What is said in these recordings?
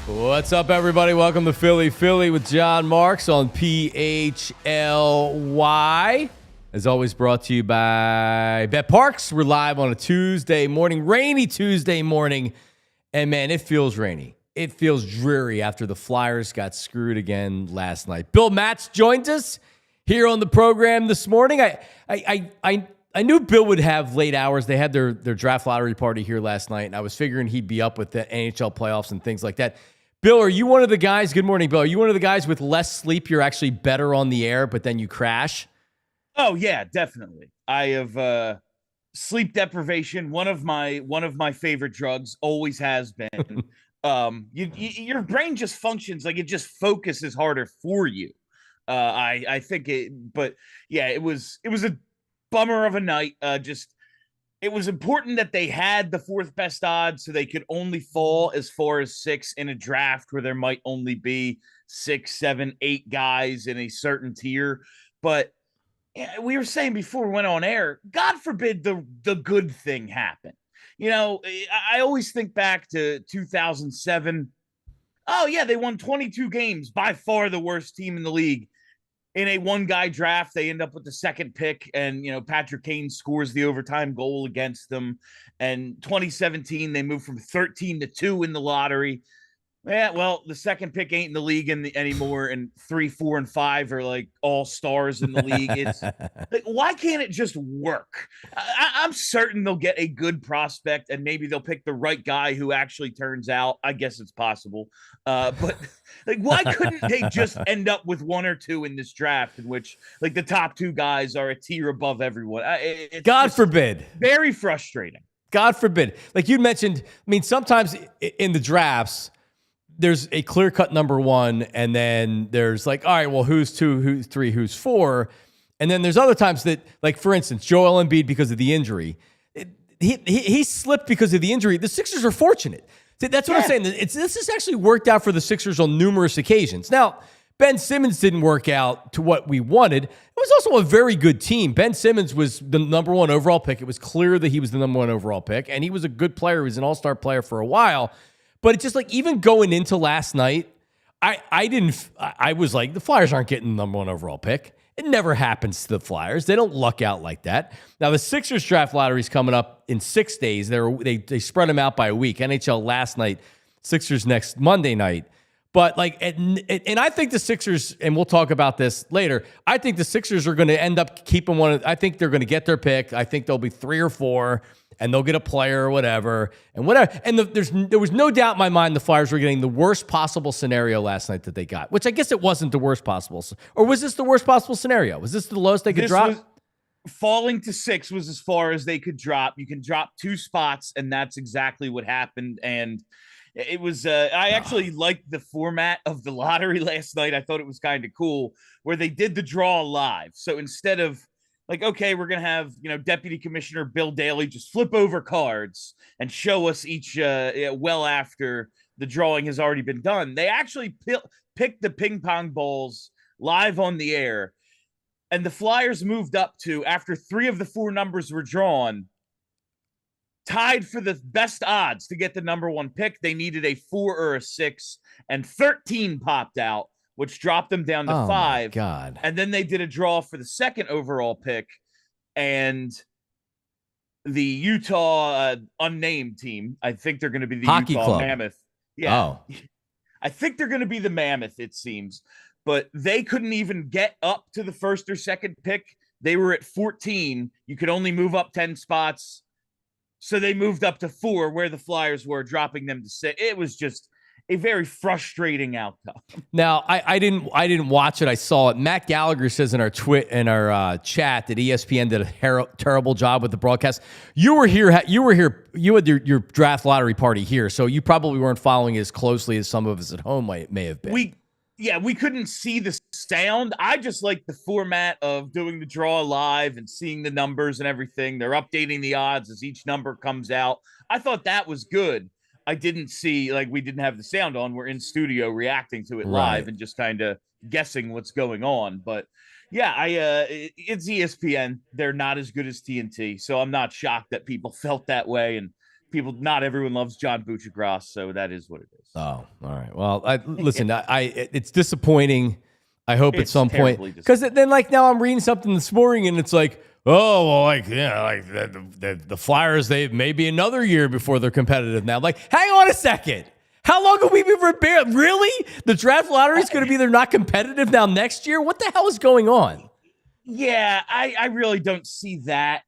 What's up, everybody? Welcome to Philly with John Marks on PHLY. As always, brought to you by BetParx. We're live on a Tuesday morning, rainy Tuesday morning. And man, it feels rainy. It feels dreary after the Flyers got screwed again last night. Bill Matz joins us here on the program this morning. I knew Bill would have late hours. They had their draft lottery party here last night, and I was figuring he'd be up with the NHL playoffs and things like that. Bill, are you one of the guys? Good morning, Bill. Are you one of the guys with less sleep? You're actually better on the air, but then you crash? Oh yeah, definitely. I have sleep deprivation. One of my favorite drugs, always has been. Your brain just functions like it just focuses harder for you. I think it, but yeah, it was a bummer of a night. It was important that they had the fourth best odds so they could only fall as far as 6 in a draft where there might only be 6, 7, 8 guys in a certain tier. But we were saying before we went on air, God forbid the good thing happen. You know, I always think back to 2007. Oh, yeah, they won 22 games, by far the worst team in the league. In a one-guy draft, they end up with the second pick, and, Patrick Kane scores the overtime goal against them. And 2017, they moved from 13 to 2 in the lottery. Yeah, well, the second pick ain't in the league anymore, and 3, 4, and 5 are like all stars in the league. It's like, why can't it just work? I'm certain they'll get a good prospect, and maybe they'll pick the right guy who actually turns out. I guess it's possible, but like, why couldn't they just end up with 1 or 2 in this draft in which like the top 2 guys are a tier above everyone? God forbid. Very frustrating. God forbid. Like you mentioned, I mean, sometimes in the drafts, there's a clear-cut number 1, and then there's like, all right, well, who's 2, who's 3, who's 4? And then there's other times that, like, for instance, Joel Embiid, because of the injury, he slipped because of the injury. The Sixers are fortunate. That's what I'm saying. This has actually worked out for the Sixers on numerous occasions. Now, Ben Simmonds didn't work out to what we wanted. It was also a very good team. Ben Simmonds was the number 1 overall pick. It was clear that he was the number 1 overall pick, and he was a good player. He was an all-star player for a while. But it's just like, even going into last night, I was like, the Flyers aren't getting the number 1 overall pick. It never happens to the Flyers. They don't luck out like that. Now, the Sixers draft lottery is coming up in 6 days. They spread them out by a week. NHL last night, Sixers next Monday night. But like, and I think the Sixers, and we'll talk about this later, I think the Sixers are going to end up keeping I think they're going to get their pick. I think there'll be 3 or 4. And they'll get a player or whatever. And there was no doubt in my mind the Flyers were getting the worst possible scenario last night that they got, which I guess it wasn't the worst possible. Or was this the worst possible scenario? Was this the lowest they could drop? Falling to 6 was as far as they could drop. You can drop 2 spots, and that's exactly what happened. And it was, I actually liked the format of the lottery last night. I thought it was kind of cool where they did the draw live. So instead of, like, okay, we're going to have, Deputy Commissioner Bill Daly just flip over cards and show us each well after the drawing has already been done. They actually picked the ping pong balls live on the air. And the Flyers moved up to, after 3 of the 4 numbers were drawn, tied for the best odds to get the number 1 pick. They needed a 4 or a 6, and 13 popped out, which dropped them down to 5. My God. And then they did a draw for the 2nd overall pick, and the Utah unnamed team, I think they're going to be the Hockey Utah club. Mammoth. Yeah. Oh. I think they're going to be the Mammoth, it seems. But they couldn't even get up to the 1st or 2nd pick. They were at 14. You could only move up 10 spots. So they moved up to 4 where the Flyers were, dropping them to 6. a very frustrating outcome. Now, I didn't watch it. I saw it. Matt Gallagher says in our chat that ESPN did a terrible job with the broadcast. You were here. You had your draft lottery party here, so you probably weren't following as closely as some of us at home may have been. We couldn't see the sound. I just like the format of doing the draw live and seeing the numbers and everything. They're updating the odds as each number comes out. I thought that was good. I didn't see, like, we didn't have the sound on. We're in studio reacting to it live and just kind of guessing what's going on. But yeah, it's ESPN. They're not as good as TNT. So I'm not shocked that people felt that way. And not everyone loves John Buccigross. So that is what it is. Oh, all right. Well, listen, it's disappointing. I hope at some point, because then like now I'm reading something this morning and it's like, oh, well, like, yeah, like the Flyers, they maybe another year before they're competitive now. Like, hang on a second. How long have we been prepared? Really? The draft lottery is going to be they're not competitive now next year? What the hell is going on? Yeah, I really don't see that.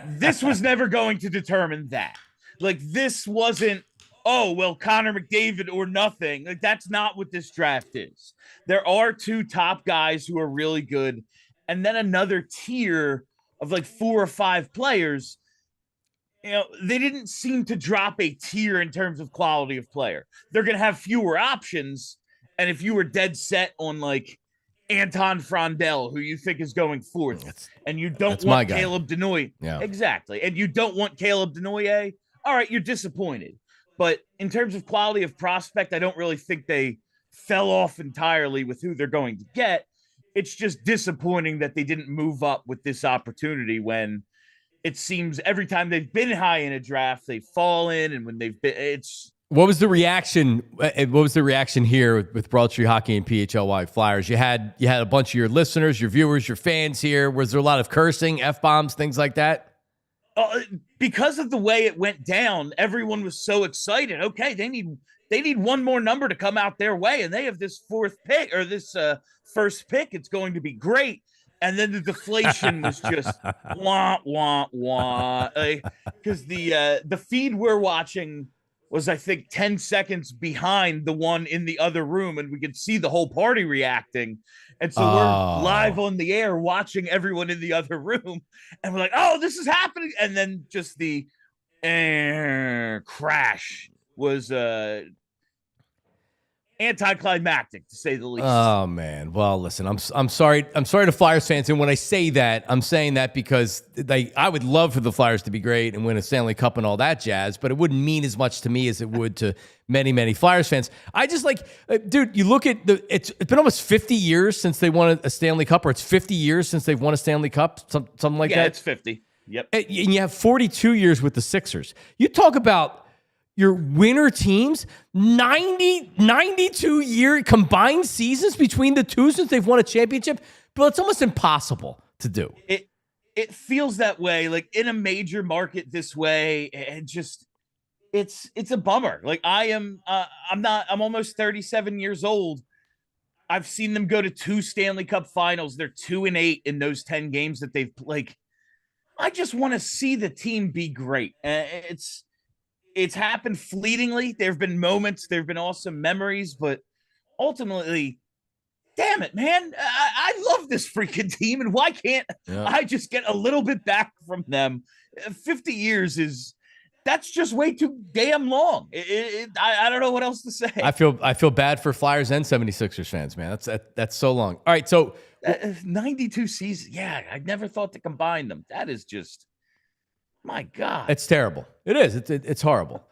This was never going to determine that. Like, this wasn't, oh, well, Connor McDavid or nothing. Like, that's not what this draft is. There are two top guys who are really good, and then another tier of like 4 or 5 players. You know, they didn't seem to drop a tier in terms of quality of player. They're going to have fewer options. And if you were dead set on like Anton Frondell, who you think is going fourth, and you don't want Caleb Denoyer. Yeah. Exactly. And you don't want Caleb Denoyer, all right, you're disappointed. But in terms of quality of prospect, I don't really think they fell off entirely with who they're going to get. It's just disappointing that they didn't move up with this opportunity when it seems every time they've been high in a draft, they've fallen. And when they've been, What was the reaction? What was the reaction here with Broad Street Hockey and PHLY Flyers? You had a bunch of your listeners, your viewers, your fans here. Was there a lot of cursing, F-bombs, things like that? Because of the way it went down, everyone was so excited. Okay, they need one more number to come out their way, and they have this fourth pick or this first pick. It's going to be great. And then the deflation was just wah, wah, wah. Because the feed we're watching was, I think, 10 seconds behind the one in the other room, and we could see the whole party reacting. And so we're live on the air watching everyone in the other room, and we're like, oh, this is happening. And then just the crash was anticlimactic, to say the least. Oh man. Well, listen, I'm sorry. I'm sorry to Flyers fans. And when I say that, I'm saying that because I would love for the Flyers to be great and win a Stanley Cup and all that jazz, but it wouldn't mean as much to me as it would to many, many Flyers fans. I just like, dude, you look at it's been almost 50 years since they won a Stanley Cup, or it's 50 years since they've won a Stanley Cup, something like that. Yeah, it's 50. Yep. And you have 42 years with the Sixers. You talk about your winner teams, 92-year combined seasons between the two since they've won a championship. But it's almost impossible to do. It feels that way, like in a major market this way, and just it's a bummer. Like I'm almost 37 years old. I've seen them go to 2 Stanley Cup finals. They're 2-8 in those 10 games that they've like. I just want to see the team be great. It's happened fleetingly. There have been moments, there have been awesome memories, but ultimately, damn it, man, I love this freaking team, and why can't I just get a little bit back from them? 50 years that's just way too damn long. I don't know what else to say. I feel bad for Flyers and 76ers fans, man. That's so long. All right, so 92 seasons. Yeah, I never thought to combine them. That is just, my God. It's terrible. It is. It's horrible.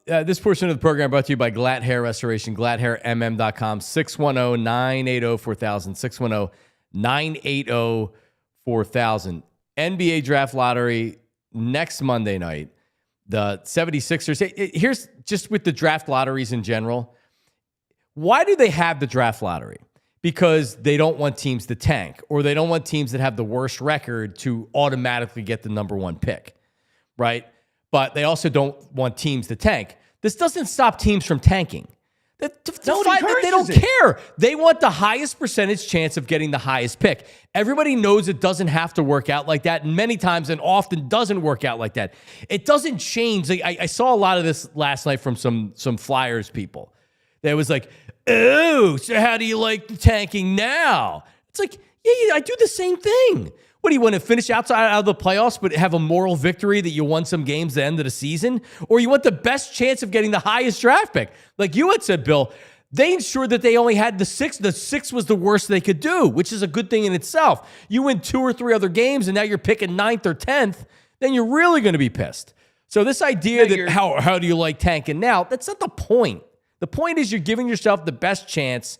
This portion of the program brought to you by Glatt Hair Restoration, GlattHairMM.com, 610-980-4000, 610-980-4000. NBA Draft Lottery next Monday night. The 76ers. Here's just with the draft lotteries in general. Why do they have the draft lottery? Because they don't want teams to tank, or they don't want teams that have the worst record to automatically get the number 1 pick, right? But they also don't want teams to tank. This doesn't stop teams from tanking. They don't care. They want the highest percentage chance of getting the highest pick. Everybody knows it doesn't have to work out like that, and many times and often doesn't work out like that. It doesn't change. Like, I saw a lot of this last night from some Flyers people. That was like, oh, so how do you like the tanking now? It's like, yeah, I do the same thing. What do you want to finish outside of the playoffs, but have a moral victory that you won some games at the end of the season? Or you want the best chance of getting the highest draft pick? Like you had said, Bill, they ensured that they only had the 6. The 6 was the worst they could do, which is a good thing in itself. You win 2 or 3 other games, and now you're picking 9th or 10th, then you're really going to be pissed. So this idea that how do you like tanking now, that's not the point. The point is you're giving yourself the best chance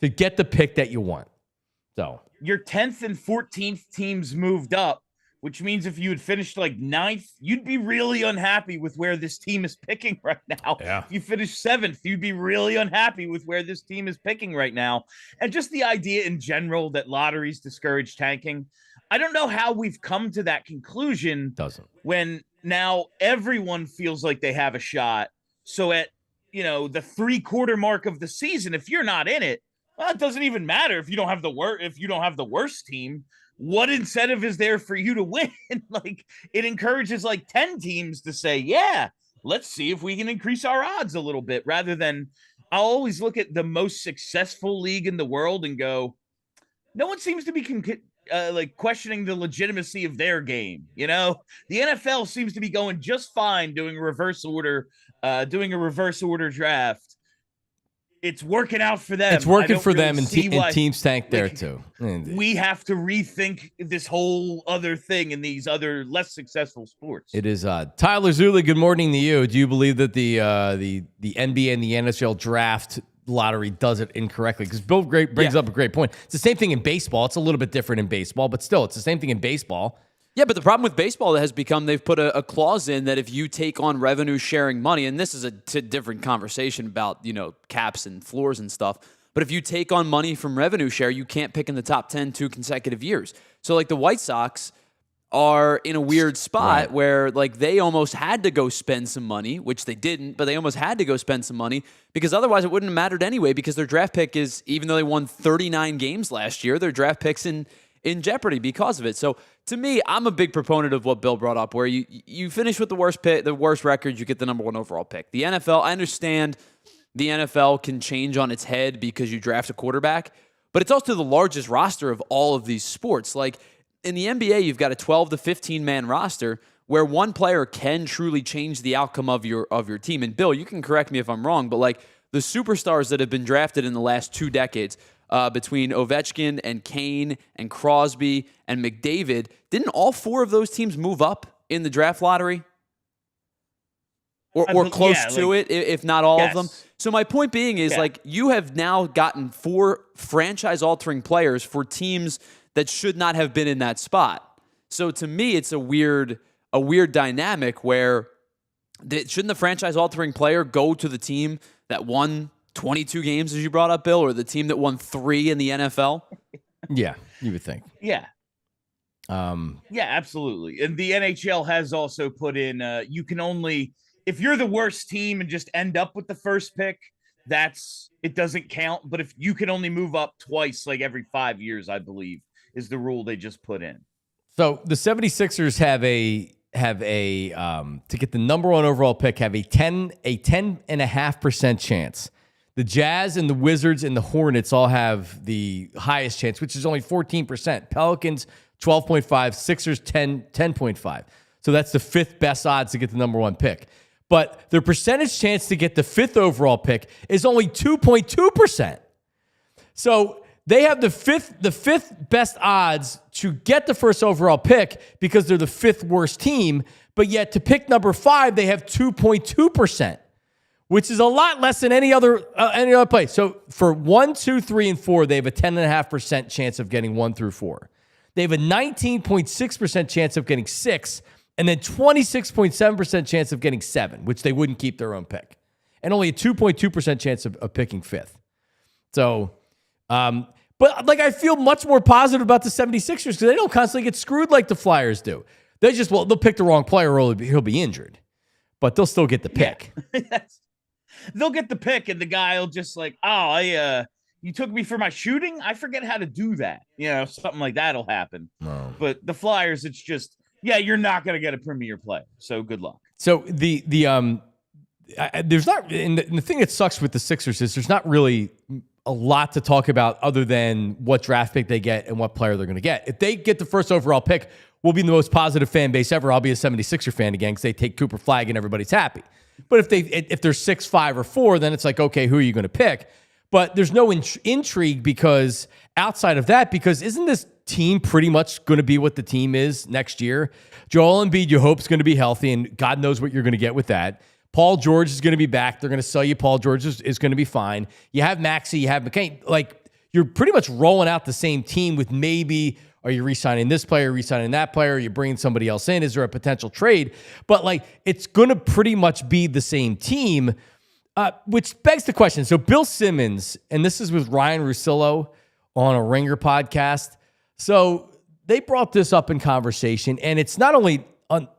to get the pick that you want. So your 10th and 14th teams moved up, which means if you had finished like 9th, you'd be really unhappy with where this team is picking right now. Yeah. If you finished 7th, you'd be really unhappy with where this team is picking right now. And just the idea in general that lotteries discourage tanking, I don't know how we've come to that conclusion. Doesn't. When now everyone feels like they have a shot. So at, the 3/4 mark of the season, if you're not in it, well, it doesn't even matter if you don't have the worst team. What incentive is there for you to win? Like, it encourages like 10 teams to say, yeah, let's see if we can increase our odds a little bit, rather than I'll always look at the most successful league in the world and go, no one seems to be questioning the legitimacy of their game. The NFL seems to be going just fine doing a reverse order draft. It's working out for them. It's working for them, and teams tank there too. We have to rethink this whole other thing in these other less successful sports. It is Tyler Zuli. Good morning to you. Do you believe that the NBA and the NHL Draft Lottery does it incorrectly? Because Bill brings up a great point. It's the same thing in baseball. It's a little bit different in baseball, but still, it's the same thing in baseball. Yeah, but the problem with baseball has become they've put a clause in that if you take on revenue sharing money, and this is a different conversation about, caps and floors and stuff, but if you take on money from revenue share, you can't pick in the top 10 2 consecutive years. So like the White Sox are in a weird spot where like they almost had to go spend some money, which they didn't, but they almost had to go spend some money because otherwise it wouldn't have mattered anyway, because their draft pick is, even though they won 39 games last year, their draft pick's in jeopardy because of it. So to me, I'm a big proponent of what Bill brought up, where you finish with the worst pick, the worst record, you get the number 1 overall pick. The NFL, I understand the NFL can change on its head because you draft a quarterback, but it's also the largest roster of all of these sports. Like in the NBA, you've got a 12 to 15 man roster where one player can truly change the outcome of your team. And Bill, you can correct me if I'm wrong, but like the superstars that have been drafted in the last 2 decades, between Ovechkin and Kane and Crosby and McDavid, didn't all 4 of those teams move up in the draft lottery? Or close to it, if not all of them? So my point being is, like, you have now gotten 4 franchise-altering players for teams that should not have been in that spot. So to me, it's a weird dynamic where shouldn't the franchise-altering player go to the team that won 22 games, as you brought up, Bill, or the team that won 3 in the NFL? Yeah, you would think. Yeah. Yeah, absolutely. And the NHL has also put in, you can only, if you're the worst team and just end up with the first pick, it doesn't count. But if you can only move up twice, like every 5 years, I believe, is the rule they just put in. So the 76ers have to get the number 1 overall pick, have a 10.5% chance. The Jazz and the Wizards and the Hornets all have the highest chance, which is only 14%. Pelicans, 12.5. Sixers, 10.5. So that's the 5th best odds to get the number 1 pick. But their percentage chance to get the 5th overall pick is only 2.2%. So they have the fifth best odds to get the 1st overall pick because they're the 5th worst team. But yet to pick number 5, they have 2.2%. Which is a lot less than any other place. So for 1, 2, 3, and 4, they have a 10.5% chance of getting 1 through 4. They have a 19.6% chance of getting 6, and then 26.7% chance of getting 7, which they wouldn't keep their own pick, and only a 2.2% chance of picking 5th. So, but like I feel much more positive about the 76ers because they don't constantly get screwed like the Flyers do. They'll pick the wrong player or he'll be injured, but they'll still get the pick. Yeah. They'll get the pick, and the guy will just like, you took me for my shooting. I forget how to do that. Something like that'll happen. No. But the Flyers, it's just, you're not going to get a premier player. So good luck. So there's not, and the thing that sucks with the Sixers is there's not really a lot to talk about other than what draft pick they get and what player they're going to get. If they get the first overall pick, we'll be the most positive fan base ever. I'll be a 76er fan again because they take Cooper Flag and everybody's happy. But if they're 6, 5, or 4, then it's like, okay, who are you going to pick? But there's no intrigue because outside of that, because isn't this team pretty much going to be what the team is next year? Joel Embiid, you hope, is going to be healthy, and God knows what you're going to get with that. Paul George is going to be back. They're going to sell you Paul George is going to be fine. You have Maxey, you have McCain. Like, you're pretty much rolling out the same team with maybe, are you re-signing this player, re-signing that player? Are you bringing somebody else in? Is there a potential trade? But, like, it's going to pretty much be the same team, which begs the question. So Bill Simmonds, and this is with Ryan Russillo on a Ringer podcast. So they brought this up in conversation, and it's not only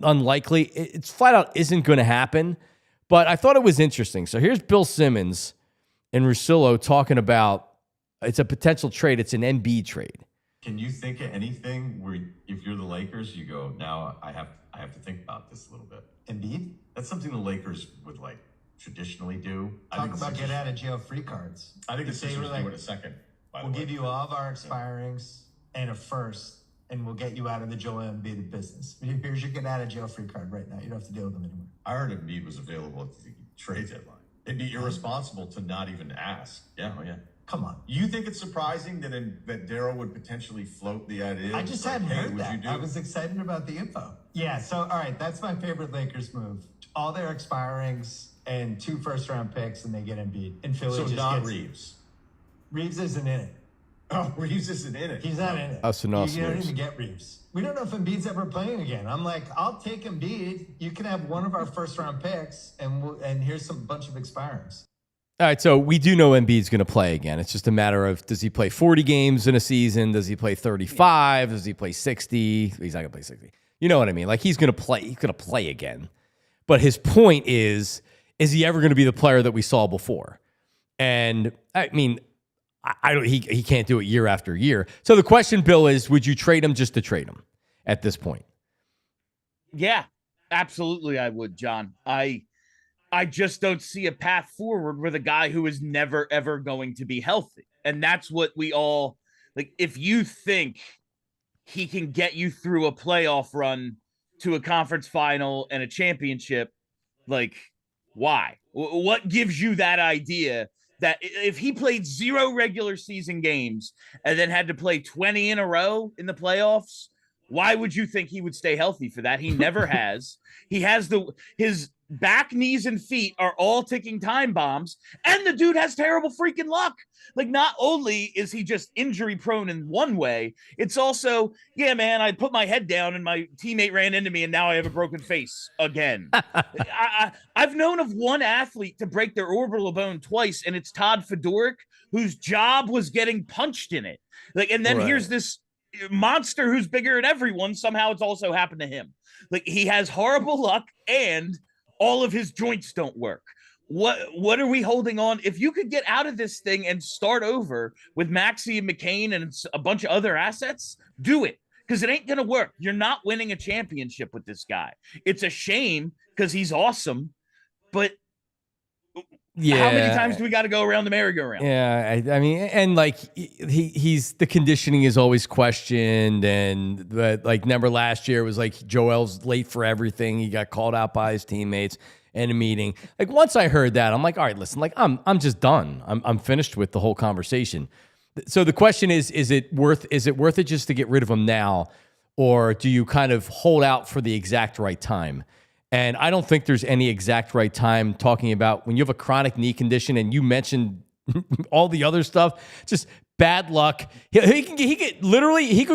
unlikely, it's flat out isn't going to happen. But I thought it was interesting. So here's Bill Simmonds and Russillo talking about it's a potential trade. It's an Embiid trade. Can you think of anything where if you're the Lakers, you go, now I have to think about this a little bit? Embiid? That's something the Lakers would like traditionally do. Talk about get out of jail free cards. I think the Sixers do in a second. We'll give you all of our expirings and a first, and we'll get you out of the Joel Embiid business. Here's your get out of jail free card right now. You don't have to deal with them anymore. I heard Embiid was available at the trade deadline. It'd be irresponsible to not even ask. Yeah, Come on. You think it's surprising that Darryl would potentially float the idea? I just hadn't heard that. I was excited about the info. Yeah, so all right, that's my favorite Lakers move. All their expirings and 2 first-round picks, and they get Embiid. And Philly so just not gets Reeves. Reeves isn't in it. Oh, Reeves isn't in it. He's not in it. Us and us. You don't even get Reeves. We don't know if Embiid's ever playing again. I'm like, I'll take Embiid. You can have one of our first-round picks, and here's some bunch of expirings. All right, so we do know Embiid's going to play again. It's just a matter of, does he play 40 games in a season? Does he play 35? Does he play 60? He's not going to play 60. You know what I mean? Like, he's going to play. He's going to play again. But his point is he ever going to be the player that we saw before? And, I mean, he can't do it year after year. So the question, Bill, is would you trade him just to trade him at this point? Yeah, absolutely I would, John. I just don't see a path forward with a guy who is never, ever going to be healthy. And that's what we all, like, if you think he can get you through a playoff run to a conference final and a championship, like, why? What gives you that idea that if he played 0 regular season games and then had to play 20 in a row in the playoffs, why would you think he would stay healthy for that? He never has. He has his back, knees, and feet are all ticking time bombs, and the dude has terrible freaking luck. Like, not only is he just injury prone in one way, it's also, yeah, man, I put my head down and my teammate ran into me and now I have a broken face again. I've known of one athlete to break their orbital bone twice, and it's Todd Fedoruk, whose job was getting punched in it. Like, and then here's this monster who's bigger than everyone. Somehow it's also happened to him. Like, he has horrible luck and all of his joints don't work. What are we holding on? If you could get out of this thing and start over with Maxey and McCain and a bunch of other assets, do it, because it ain't going to work. You're not winning a championship with this guy. It's a shame because he's awesome, but how many times do we got to go around the merry-go-round? Yeah, I mean, and like he's the conditioning is always questioned, but like remember last year it was like Joel's late for everything. He got called out by his teammates in a meeting. Like, once I heard that, I'm like, all right, listen, like I'm just done. I'm finished with the whole conversation. So the question is it worth it just to get rid of him now, or do you kind of hold out for the exact right time? And I don't think there's any exact right time, talking about when you have a chronic knee condition, and you mentioned all the other stuff, just bad luck. He could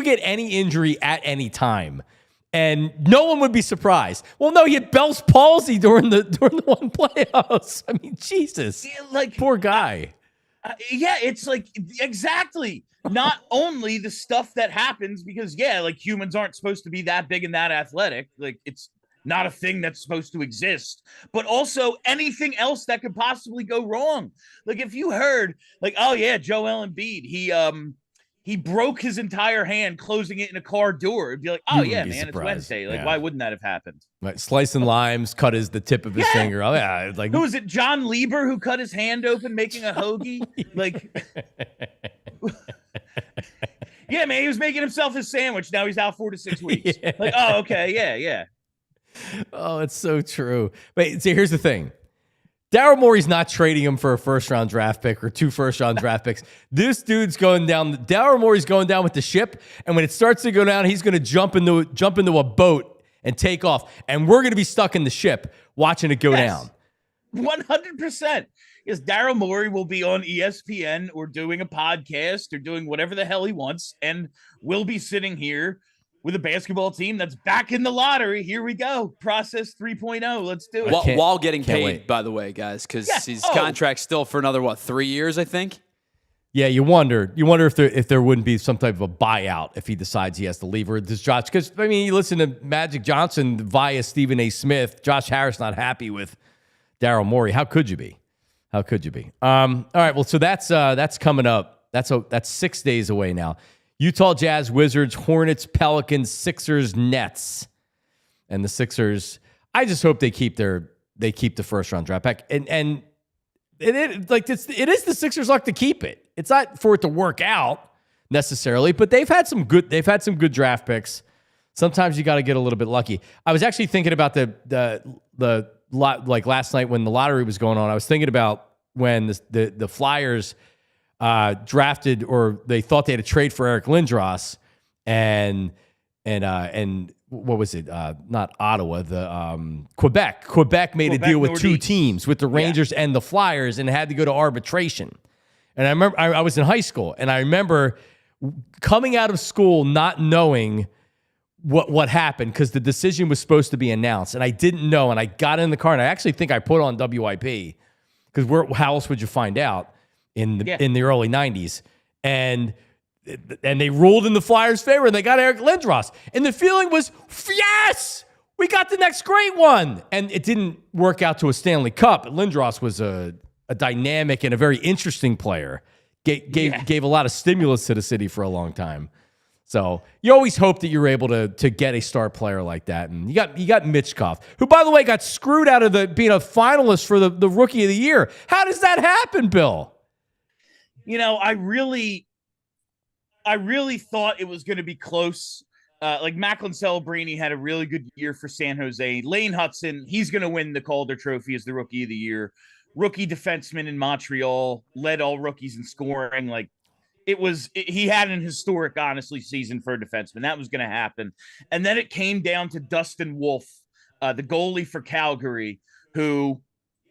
get any injury at any time, and no one would be surprised. Well, no, he had Bell's palsy during the one playoffs. I mean, Jesus, like, poor guy. Yeah, it's like, exactly. Not only the stuff that happens because, yeah, like, humans aren't supposed to be that big and that athletic. Like, it's not a thing that's supposed to exist, but also anything else that could possibly go wrong. Like if you heard like, oh yeah, Joel Embiid, he broke his entire hand closing it in a car door. It'd be like, oh yeah, man, surprised. it's Wednesday. Like, why wouldn't that have happened? Right. Slicing limes, cut the tip of his finger. Oh yeah, like who was it? John Lieber who cut his hand open making a hoagie? Like, yeah, man, he was making himself his sandwich. Now he's out 4 to 6 weeks. Yeah. Like, oh, okay, yeah. Oh, it's so true. But see, here's the thing. Daryl Morey's not trading him for a first-round draft pick or 2 first-round draft picks. This dude's going down. Daryl Morey's going down with the ship, and when it starts to go down, he's going to jump into a boat and take off, and we're going to be stuck in the ship watching it go down. 100%. Because Daryl Morey will be on ESPN or doing a podcast or doing whatever the hell he wants, and we'll be sitting here with a basketball team that's back in the lottery. Here we go. Process 3.0. Let's do it. While getting paid, wait. by the way, guys, because his contract's still for another, 3 years, I think? Yeah, you wonder if there wouldn't be some type of a buyout if he decides he has to leave, or does Josh? Because I mean, you listen to Magic Johnson via Stephen A. Smith. Josh Harris not happy with Daryl Morey. How could you be? All right. Well, so that's coming up. That's 6 days away now. Utah Jazz, Wizards, Hornets, Pelicans, Sixers, Nets, and the Sixers. I just hope they keep the first round draft pick, and it is the Sixers' luck to keep it. It's not for it to work out necessarily, but they've had some good draft picks. Sometimes you got to get a little bit lucky. I was actually thinking about the like last night when the lottery was going on. I was thinking about when the Flyers drafted, or they thought they had a trade for Eric Lindros, and what was it? Not Ottawa, the Quebec. Quebec made a deal with two teams, with the Rangers and the Flyers, and had to go to arbitration. And I remember I was in high school, and I remember coming out of school not knowing what happened, because the decision was supposed to be announced, and I didn't know. And I got in the car, and I actually think I put on WIP, because how else would you find out in the early 90s? And they ruled in the Flyers' favor, and they got Eric Lindros. And the feeling was, yes, we got the next great one. And it didn't work out to a Stanley Cup. Lindros was a dynamic and a very interesting player. Gave a lot of stimulus to the city for a long time. So you always hope that you're able to get a star player like that. And you got Mitchkov, who, by the way, got screwed out of being a finalist for the Rookie of the Year. How does that happen, Bill? You know, I really thought it was going to be close. Like Macklin Celebrini had a really good year for San Jose. Lane Hudson, he's going to win the Calder Trophy as the Rookie of the Year. Rookie defenseman in Montreal, led all rookies in scoring. Like, he had an historic, honestly, season for a defenseman. That was going to happen. And then it came down to Dustin Wolf, the goalie for Calgary, who,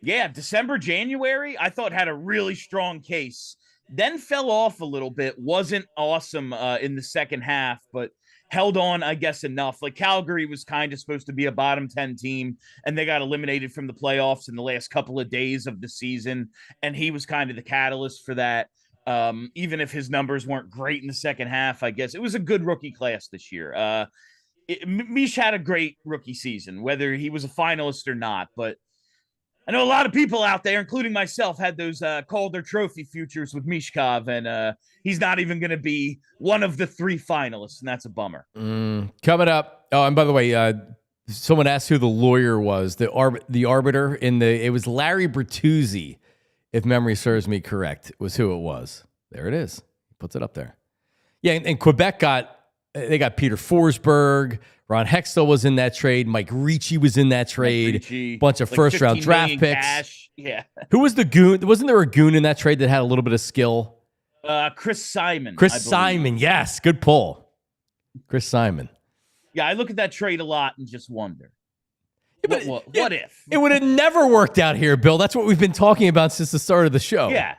December, January, I thought had a really strong case. Then fell off a little bit, wasn't awesome in the second half, but held on, I guess, enough. Like, Calgary was kind of supposed to be a bottom 10 team, and they got eliminated from the playoffs in the last couple of days of the season, and he was kind of the catalyst for that. Even if his numbers weren't great in the second half, I guess it was a good rookie class this year. Mish had a great rookie season, whether he was a finalist or not, but I know a lot of people out there, including myself, had those Calder Trophy futures with Mishkov, and he's not even going to be one of the 3 finalists, and that's a bummer. Coming up. Oh, and by the way, someone asked who the lawyer was, the arbiter it was Larry Bertuzzi, if memory serves me correct, was who it was. There it is. He puts it up there. Yeah, and Quebec got Peter Forsberg. Ron Hextall was in that trade. Mike Ricci was in that trade. Bunch of first-round draft picks. Cash. Yeah. Who was the goon? Wasn't there a goon in that trade that had a little bit of skill? Chris Simon. Chris Simon, yes. Good pull. Chris Simon. Yeah, I look at that trade a lot and just wonder. Yeah, what if? It would have never worked out here, Bill. That's what we've been talking about since the start of the show. Yeah.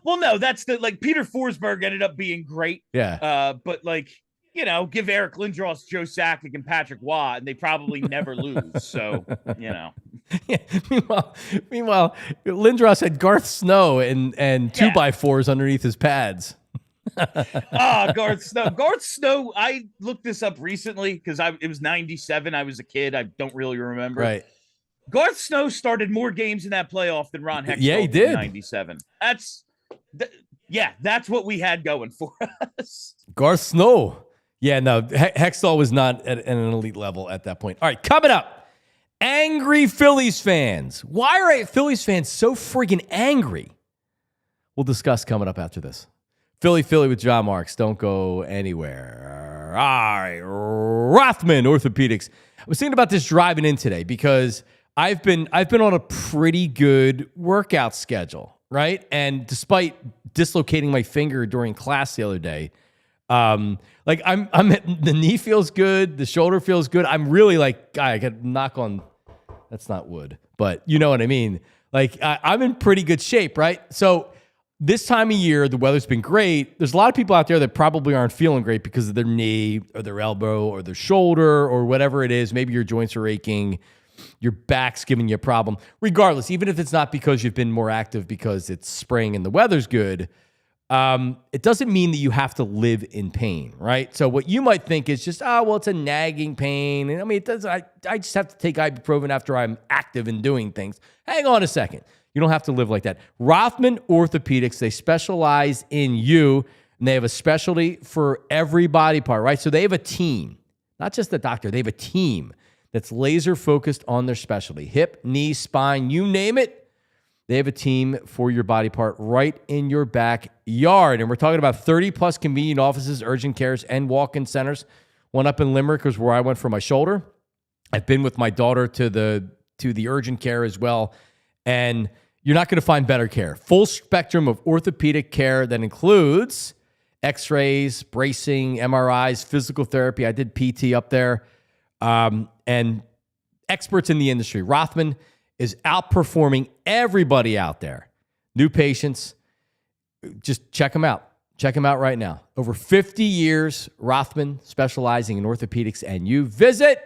Well, no, that's Peter Forsberg ended up being great. Yeah. But give Eric Lindros, Joe Sakic, and Patrick Waugh, and they probably never lose. So, Yeah. Meanwhile, Lindros had Garth Snow and 2x4s underneath his pads. Garth Snow. Garth Snow, I looked this up recently because it was 97. I was a kid. I don't really remember. Right. Garth Snow started more games in that playoff than Ron Hextall Yeah, he did in did. 97. That's what we had going for us. Garth Snow. Yeah, no, Hextall was not at an elite level at that point. All right, coming up, angry Phillies fans. Why are Phillies fans so freaking angry? We'll discuss coming up after this. Philly with John Marks. Don't go anywhere. All right, Rothman Orthopedics. I was thinking about this driving in today because I've been on a pretty good workout schedule, right? And despite dislocating my finger during class the other day, the knee feels good, the shoulder feels good. I'm really like, I got knock on. That's not wood, but you know what I mean. Like I'm in pretty good shape, right? So this time of year, the weather's been great. There's a lot of people out there that probably aren't feeling great because of their knee or their elbow or their shoulder or whatever it is. Maybe your joints are aching, your back's giving you a problem. Regardless, even if it's not because you've been more active because it's spring and the weather's good, it doesn't mean that you have to live in pain, right? So what you might think is just, it's a nagging pain. And I mean, it does. I just have to take ibuprofen after I'm active and doing things. Hang on a second. You don't have to live like that. Rothman Orthopedics, they specialize in you, and they have a specialty for every body part, right? So they have a team, not just a doctor. They have a team that's laser focused on their specialty. Hip, knee, spine, you name it. They have a team for your body part right in your backyard. And we're talking about 30-plus convenient offices, urgent cares, and walk-in centers. One up in Limerick is where I went for my shoulder. I've been with my daughter to the urgent care as well. And you're not going to find better care. Full spectrum of orthopedic care that includes x-rays, bracing, MRIs, physical therapy. I did PT up there. And experts in the industry. Rothman is outperforming everybody out there. New patients, just check them out. Check them out right now. Over 50 years, Rothman specializing in orthopedics, and you visit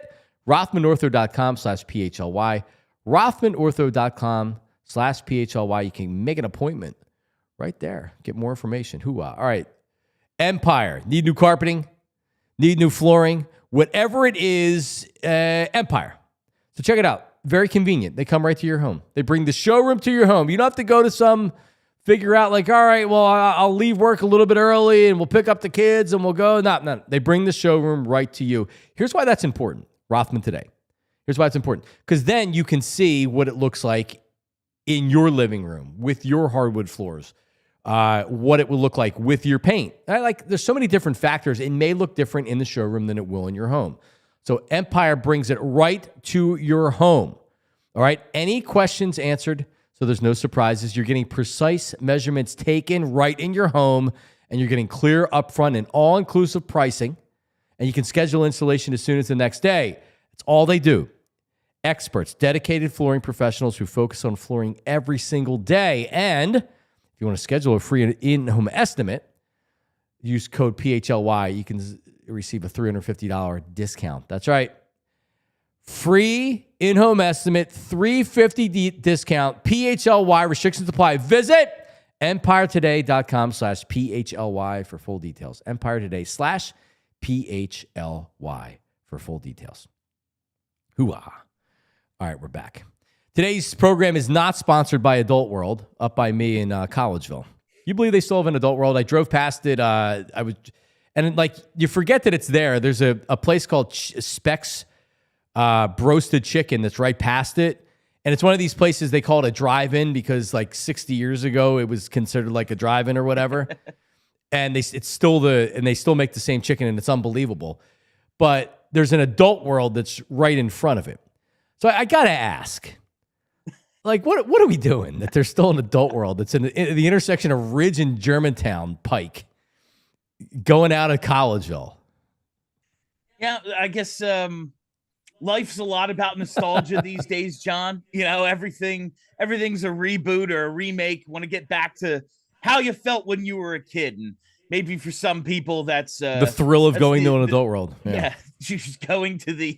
rothmanortho.com/PHLY. rothmanortho.com/PHLY. You can make an appointment right there. Get more information. All right. Empire. Need new carpeting? Need new flooring? Whatever it is, Empire. So check it out. Very convenient. They come right to your home. They bring the showroom to your home. You don't have to go to figure out like, all right, well, I'll leave work a little bit early and we'll pick up the kids and we'll go. No. They bring the showroom right to you. Here's why that's important. Rothman today. Here's why it's important. Because then you can see what it looks like in your living room with your hardwood floors, what it will look like with your paint. There's so many different factors. It may look different in the showroom than it will in your home. So Empire brings it right to your home. All right. Any questions answered. So there's no surprises. You're getting precise measurements taken right in your home, and you're getting clear upfront and all-inclusive pricing. And you can schedule installation as soon as the next day. That's all they do. Experts, dedicated flooring professionals who focus on flooring every single day. And if you want to schedule a free in-home estimate, use code PHLY. You can receive a $350 discount. That's right. Free in-home estimate, $350 discount, PHLY, restrictions apply. Visit empiretoday.com/PHLY for full details. empiretoday/PHLY for full details. Hoo-ah. All right, we're back. Today's program is not sponsored by Adult World, up by me in Collegeville. You believe they still have an Adult World? I drove past it. You forget that it's there. There's a place called Specs Broasted Chicken that's right past it. And it's one of these places, they call it a drive-in because 60 years ago, it was considered like a drive-in or whatever. And they still make the same chicken, and it's unbelievable. But there's an Adult World that's right in front of it. So I got to ask, what are we doing that there's still an Adult World that's in the intersection of Ridge and Germantown Pike going out of Collegeville? Yeah, I guess life's a lot about nostalgia these days, John. You know, everything's a reboot or a remake. Want to get back to how you felt when you were a kid. And maybe for some people, that's the thrill of going to an Adult World. Yeah, just going to the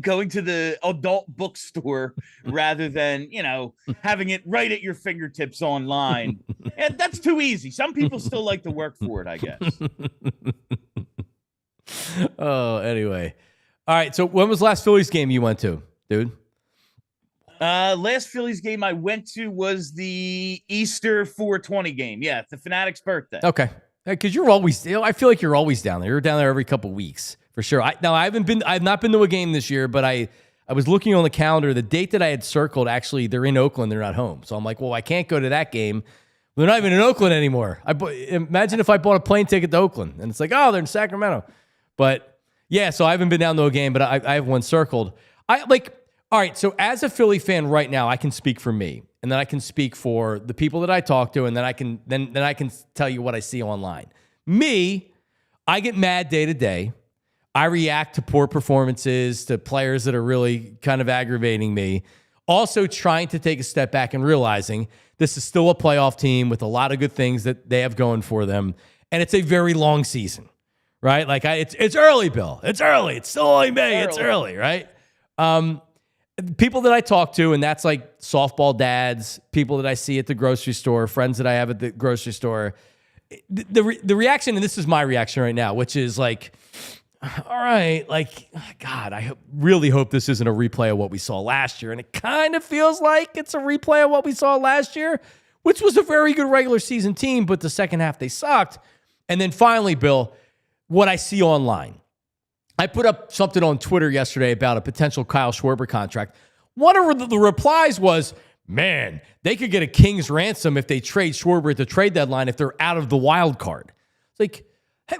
going to the adult bookstore rather than, having it right at your fingertips online. And that's too easy. Some people still like to work for it, I guess. Oh, anyway. All right. So when was the last Phillies game you went to, dude? Last Phillies game I went to was the Easter 420 game. Yeah, the Fanatics' birthday. Okay. Because you're always, I feel like you're always down there. You're down there every couple of weeks for sure. I've not been to a game this year, but I was looking on the calendar. The date that I had circled, actually, they're in Oakland. They're not home. So I'm like, well, I can't go to that game. They're not even in Oakland anymore. Imagine if I bought a plane ticket to Oakland and it's like, oh, they're in Sacramento. But yeah, so I haven't been down to a game, but I have one circled. All right, so as a Philly fan right now, I can speak for me, and then I can speak for the people that I talk to, and then I can tell you what I see online. Me, I get mad day to day. I react to poor performances, to players that are really kind of aggravating me. Also trying to take a step back and realizing this is still a playoff team with a lot of good things that they have going for them, and it's a very long season, right? Like it's early, Bill. It's early. It's still only May. It's early, right? People that I talk to, and that's like softball dads, people that I see at the grocery store, friends that I have at the grocery store, the reaction, and this is my reaction right now, which is like, all right, like, God, I really hope this isn't a replay of what we saw last year. And it kind of feels like it's a replay of what we saw last year, which was a very good regular season team, but the second half they sucked. And then finally, Bill, what I see online. I put up something on Twitter yesterday about a potential Kyle Schwarber contract. One of the replies was, man, they could get a king's ransom if they trade Schwarber at the trade deadline if they're out of the wild card. It's like,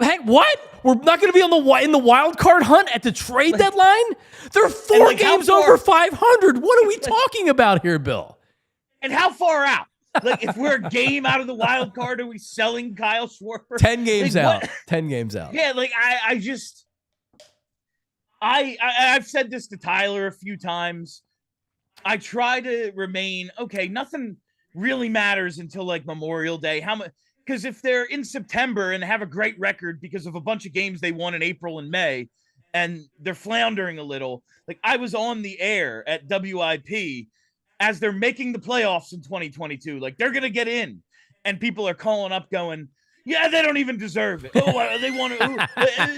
hey, what? We're not going to be in the wild card hunt at the trade deadline? They're four games over 500. What are we talking about here, Bill? And how far out? Like, if we're a game out of the wild card, are we selling Kyle Schwarber? 10 games out. What? 10 games out. Yeah, like, I've said this to Tyler a few times. I try to remain, okay, nothing really matters until like Memorial Day. How much? Because if they're in September and have a great record because of a bunch of games they won in April and May, and they're floundering a little, like I was on the air at WIP as they're making the playoffs in 2022, like they're going to get in, and people are calling up going, yeah, they don't even deserve it. Oh, they want to.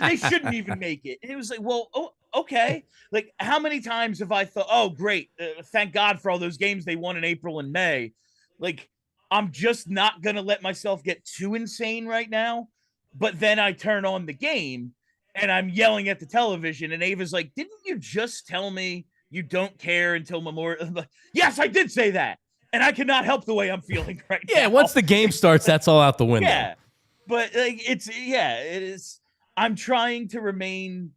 They shouldn't even make it. And it was like, well, okay. Like, how many times have I thought, oh, great, thank God for all those games they won in April and May. Like, I'm just not gonna let myself get too insane right now. But then I turn on the game and I'm yelling at the television, and Ava's like, "Didn't you just tell me you don't care until Memorial?" Like, yes, I did say that, and I cannot help the way I'm feeling right now. Yeah, once the game starts, that's all out the window. Yeah. But like it is. I'm trying to remain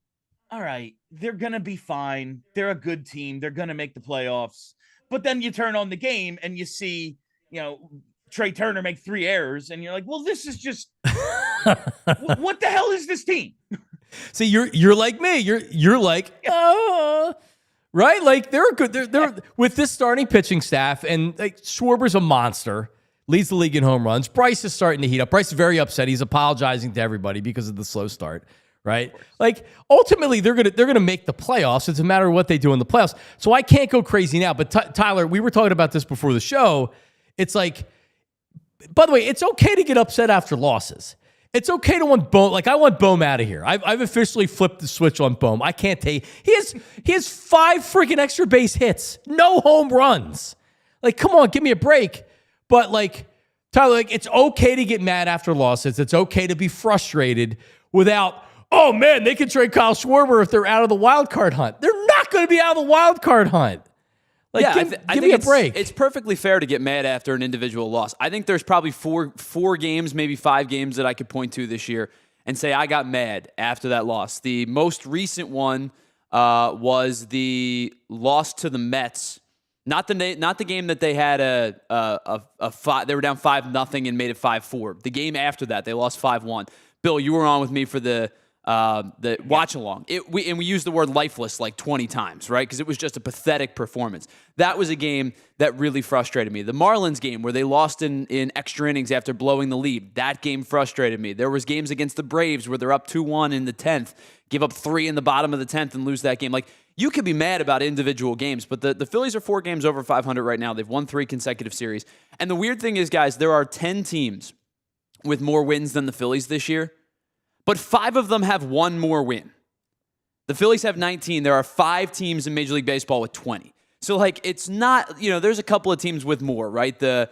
all right. They're gonna be fine. They're a good team. They're gonna make the playoffs. But then you turn on the game and you see, Trey Turner make 3 errors, and you're like, well, this is just what the hell is this team? See, you're like me. You're like, right? Like they're good. They're with this starting pitching staff, and like Schwarber's a monster. Leads the league in home runs. Bryce is starting to heat up. Bryce is very upset. He's apologizing to everybody because of the slow start, right? Like ultimately, they're gonna make the playoffs. It's a matter of what they do in the playoffs. So I can't go crazy now. But Tyler, we were talking about this before the show. It's like, by the way, it's okay to get upset after losses. It's okay to want Bohm. Like I want Bohm out of here. I've officially flipped the switch on Bohm. I can't take. He has 5 freaking extra base hits, no home runs. Like, come on, give me a break. But like, Tyler, like it's okay to get mad after losses. It's okay to be frustrated without, oh man, they can trade Kyle Schwarber if they're out of the wild card hunt. They're not going to be out of the wild card hunt. Like, yeah, give me a break. It's perfectly fair to get mad after an individual loss. I think there's probably four games, maybe 5 games that I could point to this year and say I got mad after that loss. The most recent one was the loss to the Mets. Not the game that they had they were down 5-0 and made it 5-4. The game after that, they lost 5-1. Bill, you were on with me for the watch along. We used the word lifeless like 20 times, right? Because it was just a pathetic performance. That was a game that really frustrated me. The Marlins game where they lost in extra innings after blowing the lead, that game frustrated me. There was games against the Braves where they're up 2-1 in the 10th, give up 3 in the bottom of the 10th and lose that game. Like, you could be mad about individual games, but the Phillies are 4 games over 500 right now. They've won 3 consecutive series. And the weird thing is, guys, there are 10 teams with more wins than the Phillies this year, but 5 of them have 1 more win. The Phillies have 19. There are 5 teams in Major League Baseball with 20. So, like, it's not, there's a couple of teams with more, right? The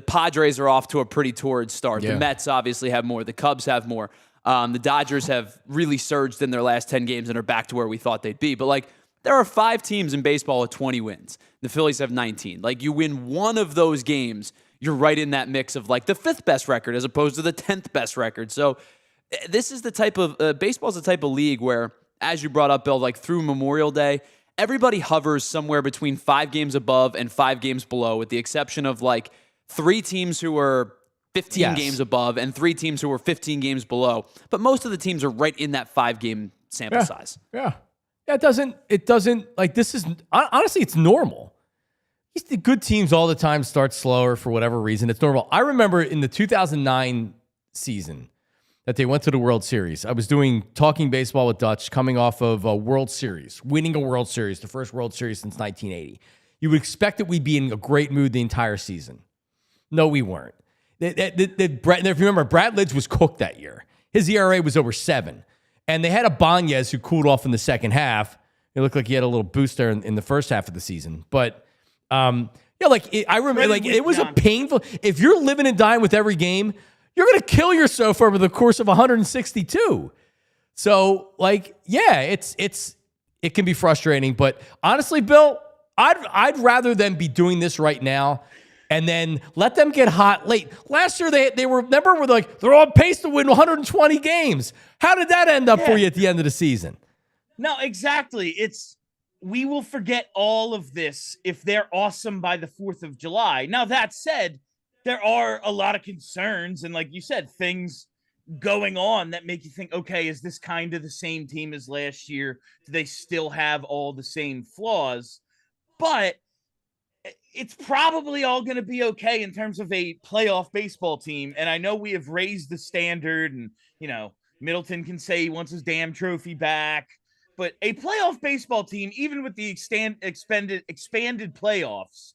Padres are off to a pretty torrid start. Yeah. The Mets obviously have more. The Cubs have more. The Dodgers have really surged in their last 10 games and are back to where we thought they'd be. But, like, there are 5 teams in baseball with 20 wins. The Phillies have 19. Like, you win one of those games, you're right in that mix of, like, the 5th best record as opposed to the 10th best record. So this is the type of baseball's the type of league where, as you brought up, Bill, like through Memorial Day, everybody hovers somewhere between 5 games above and 5 games below, with the exception of like 3 teams who are 15 games above and 3 teams who are 15 games below. But most of the teams are right in that 5-game sample size. Yeah. It doesn't like, this is honestly, it's normal. The good teams all the time start slower for whatever reason. It's normal. I remember in the 2009 season that they went to the World Series. I was doing Talking Baseball with Dutch, coming off of a World Series, winning a World Series, the first World Series since 1980. You would expect that we'd be in a great mood the entire season. No, we weren't. If you remember, Brad Lidge was cooked that year. His ERA was over 7. And they had a Banez who cooled off in the second half. It looked like he had a little boost there in the first half of the season. But, I remember, like, it was a painful... If you're living and dying with every game, you're going to kill yourself over the course of 162. So, like, yeah, it can be frustrating. But honestly, Bill, I'd rather them be doing this right now and then let them get hot late. Last year, they were like, they're on pace to win 120 games. How did that end up for you at the end of the season? No, exactly. We will forget all of this if they're awesome by the 4th of July. Now, that said, there are a lot of concerns and, like you said, things going on that make you think, okay, is this kind of the same team as last year? Do they still have all the same flaws? But it's probably all going to be okay in terms of a playoff baseball team. And I know we have raised the standard and, Middleton can say he wants his damn trophy back. But a playoff baseball team, even with the expanded playoffs,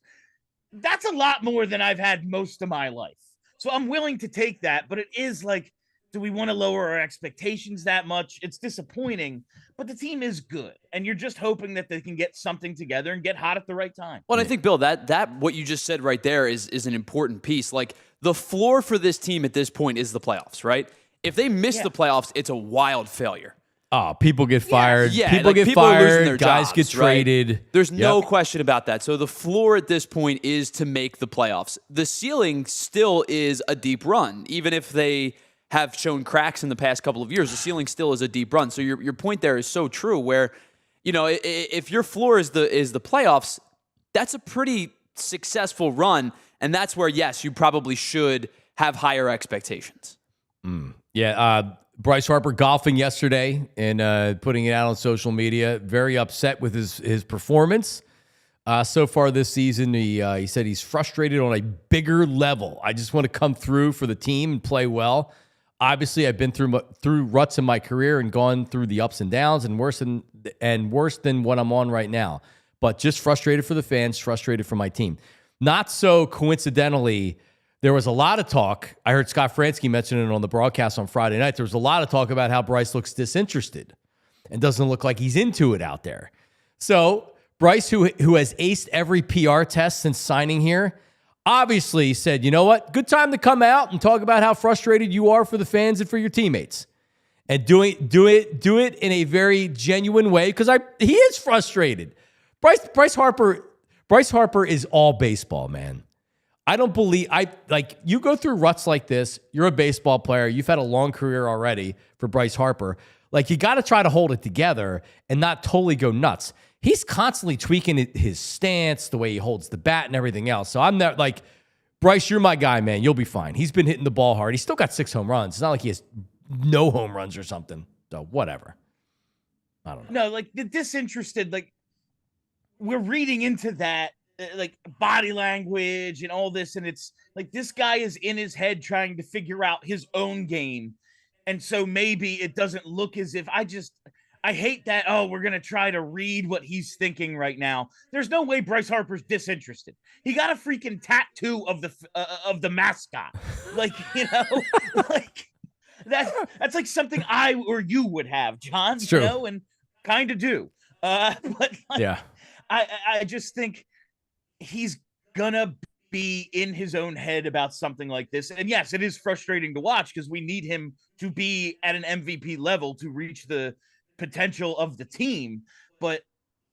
that's a lot more than I've had most of my life. So I'm willing to take that, but it is like, do we want to lower our expectations that much? It's disappointing, but the team is good. And you're just hoping that they can get something together and get hot at the right time. Well, I think, Bill, that what you just said right there is an important piece. Like, the floor for this team at this point is the playoffs, right? If they miss the playoffs, it's a wild failure. Oh, people get fired. Yeah, people get people are losing fired. their Guys jobs, get traded. Right? There's no question about that. So the floor at this point is to make the playoffs. The ceiling still is a deep run. Even if they have shown cracks in the past couple of years, the ceiling still is a deep run. So your point there is so true, where, if your floor is the playoffs, that's a pretty successful run. And that's where, yes, you probably should have higher expectations. Bryce Harper golfing yesterday and putting it out on social media. Very upset with his performance so far this season. He said he's frustrated on a bigger level. I just want to come through for the team and play well. Obviously, I've been through ruts in my career and gone through the ups and downs and worse than what I'm on right now. But just frustrated for the fans, frustrated for my team. Not so coincidentally, there was a lot of talk. I heard Scott Fransky mention it on the broadcast on Friday night. There was a lot of talk about how Bryce looks disinterested and doesn't look like he's into it out there. So Bryce, who has aced every PR test since signing here, obviously said, you know what? Good time to come out and talk about how frustrated you are for the fans and for your teammates. And do it in a very genuine way, because he is frustrated. Bryce Harper is all baseball, man. I don't believe you go through ruts like this. You're a baseball player. You've had a long career already for Bryce Harper. Like, you got to try to hold it together and not totally go nuts. He's constantly tweaking his stance, the way he holds the bat and everything else. So I'm not like, Bryce, you're my guy, man. You'll be fine. He's been hitting the ball hard. He's still got 6 home runs. It's not like he has no home runs or something. So whatever. I don't know. No, like the disinterested, like we're reading into that. Like body language and all this, and it's like this guy is in his head trying to figure out his own game, and so maybe it doesn't look as if I I hate that. Oh, we're going to try to read what he's thinking right now. There's no way Bryce Harper's disinterested. He got a freaking tattoo of the mascot. Like, like that's like something I or you would have, John, it's true. and kind of do. But like, yeah, I just think he's gonna be in his own head about something like this. And yes, it is frustrating to watch because we need him to be at an MVP level to reach the potential of the team, but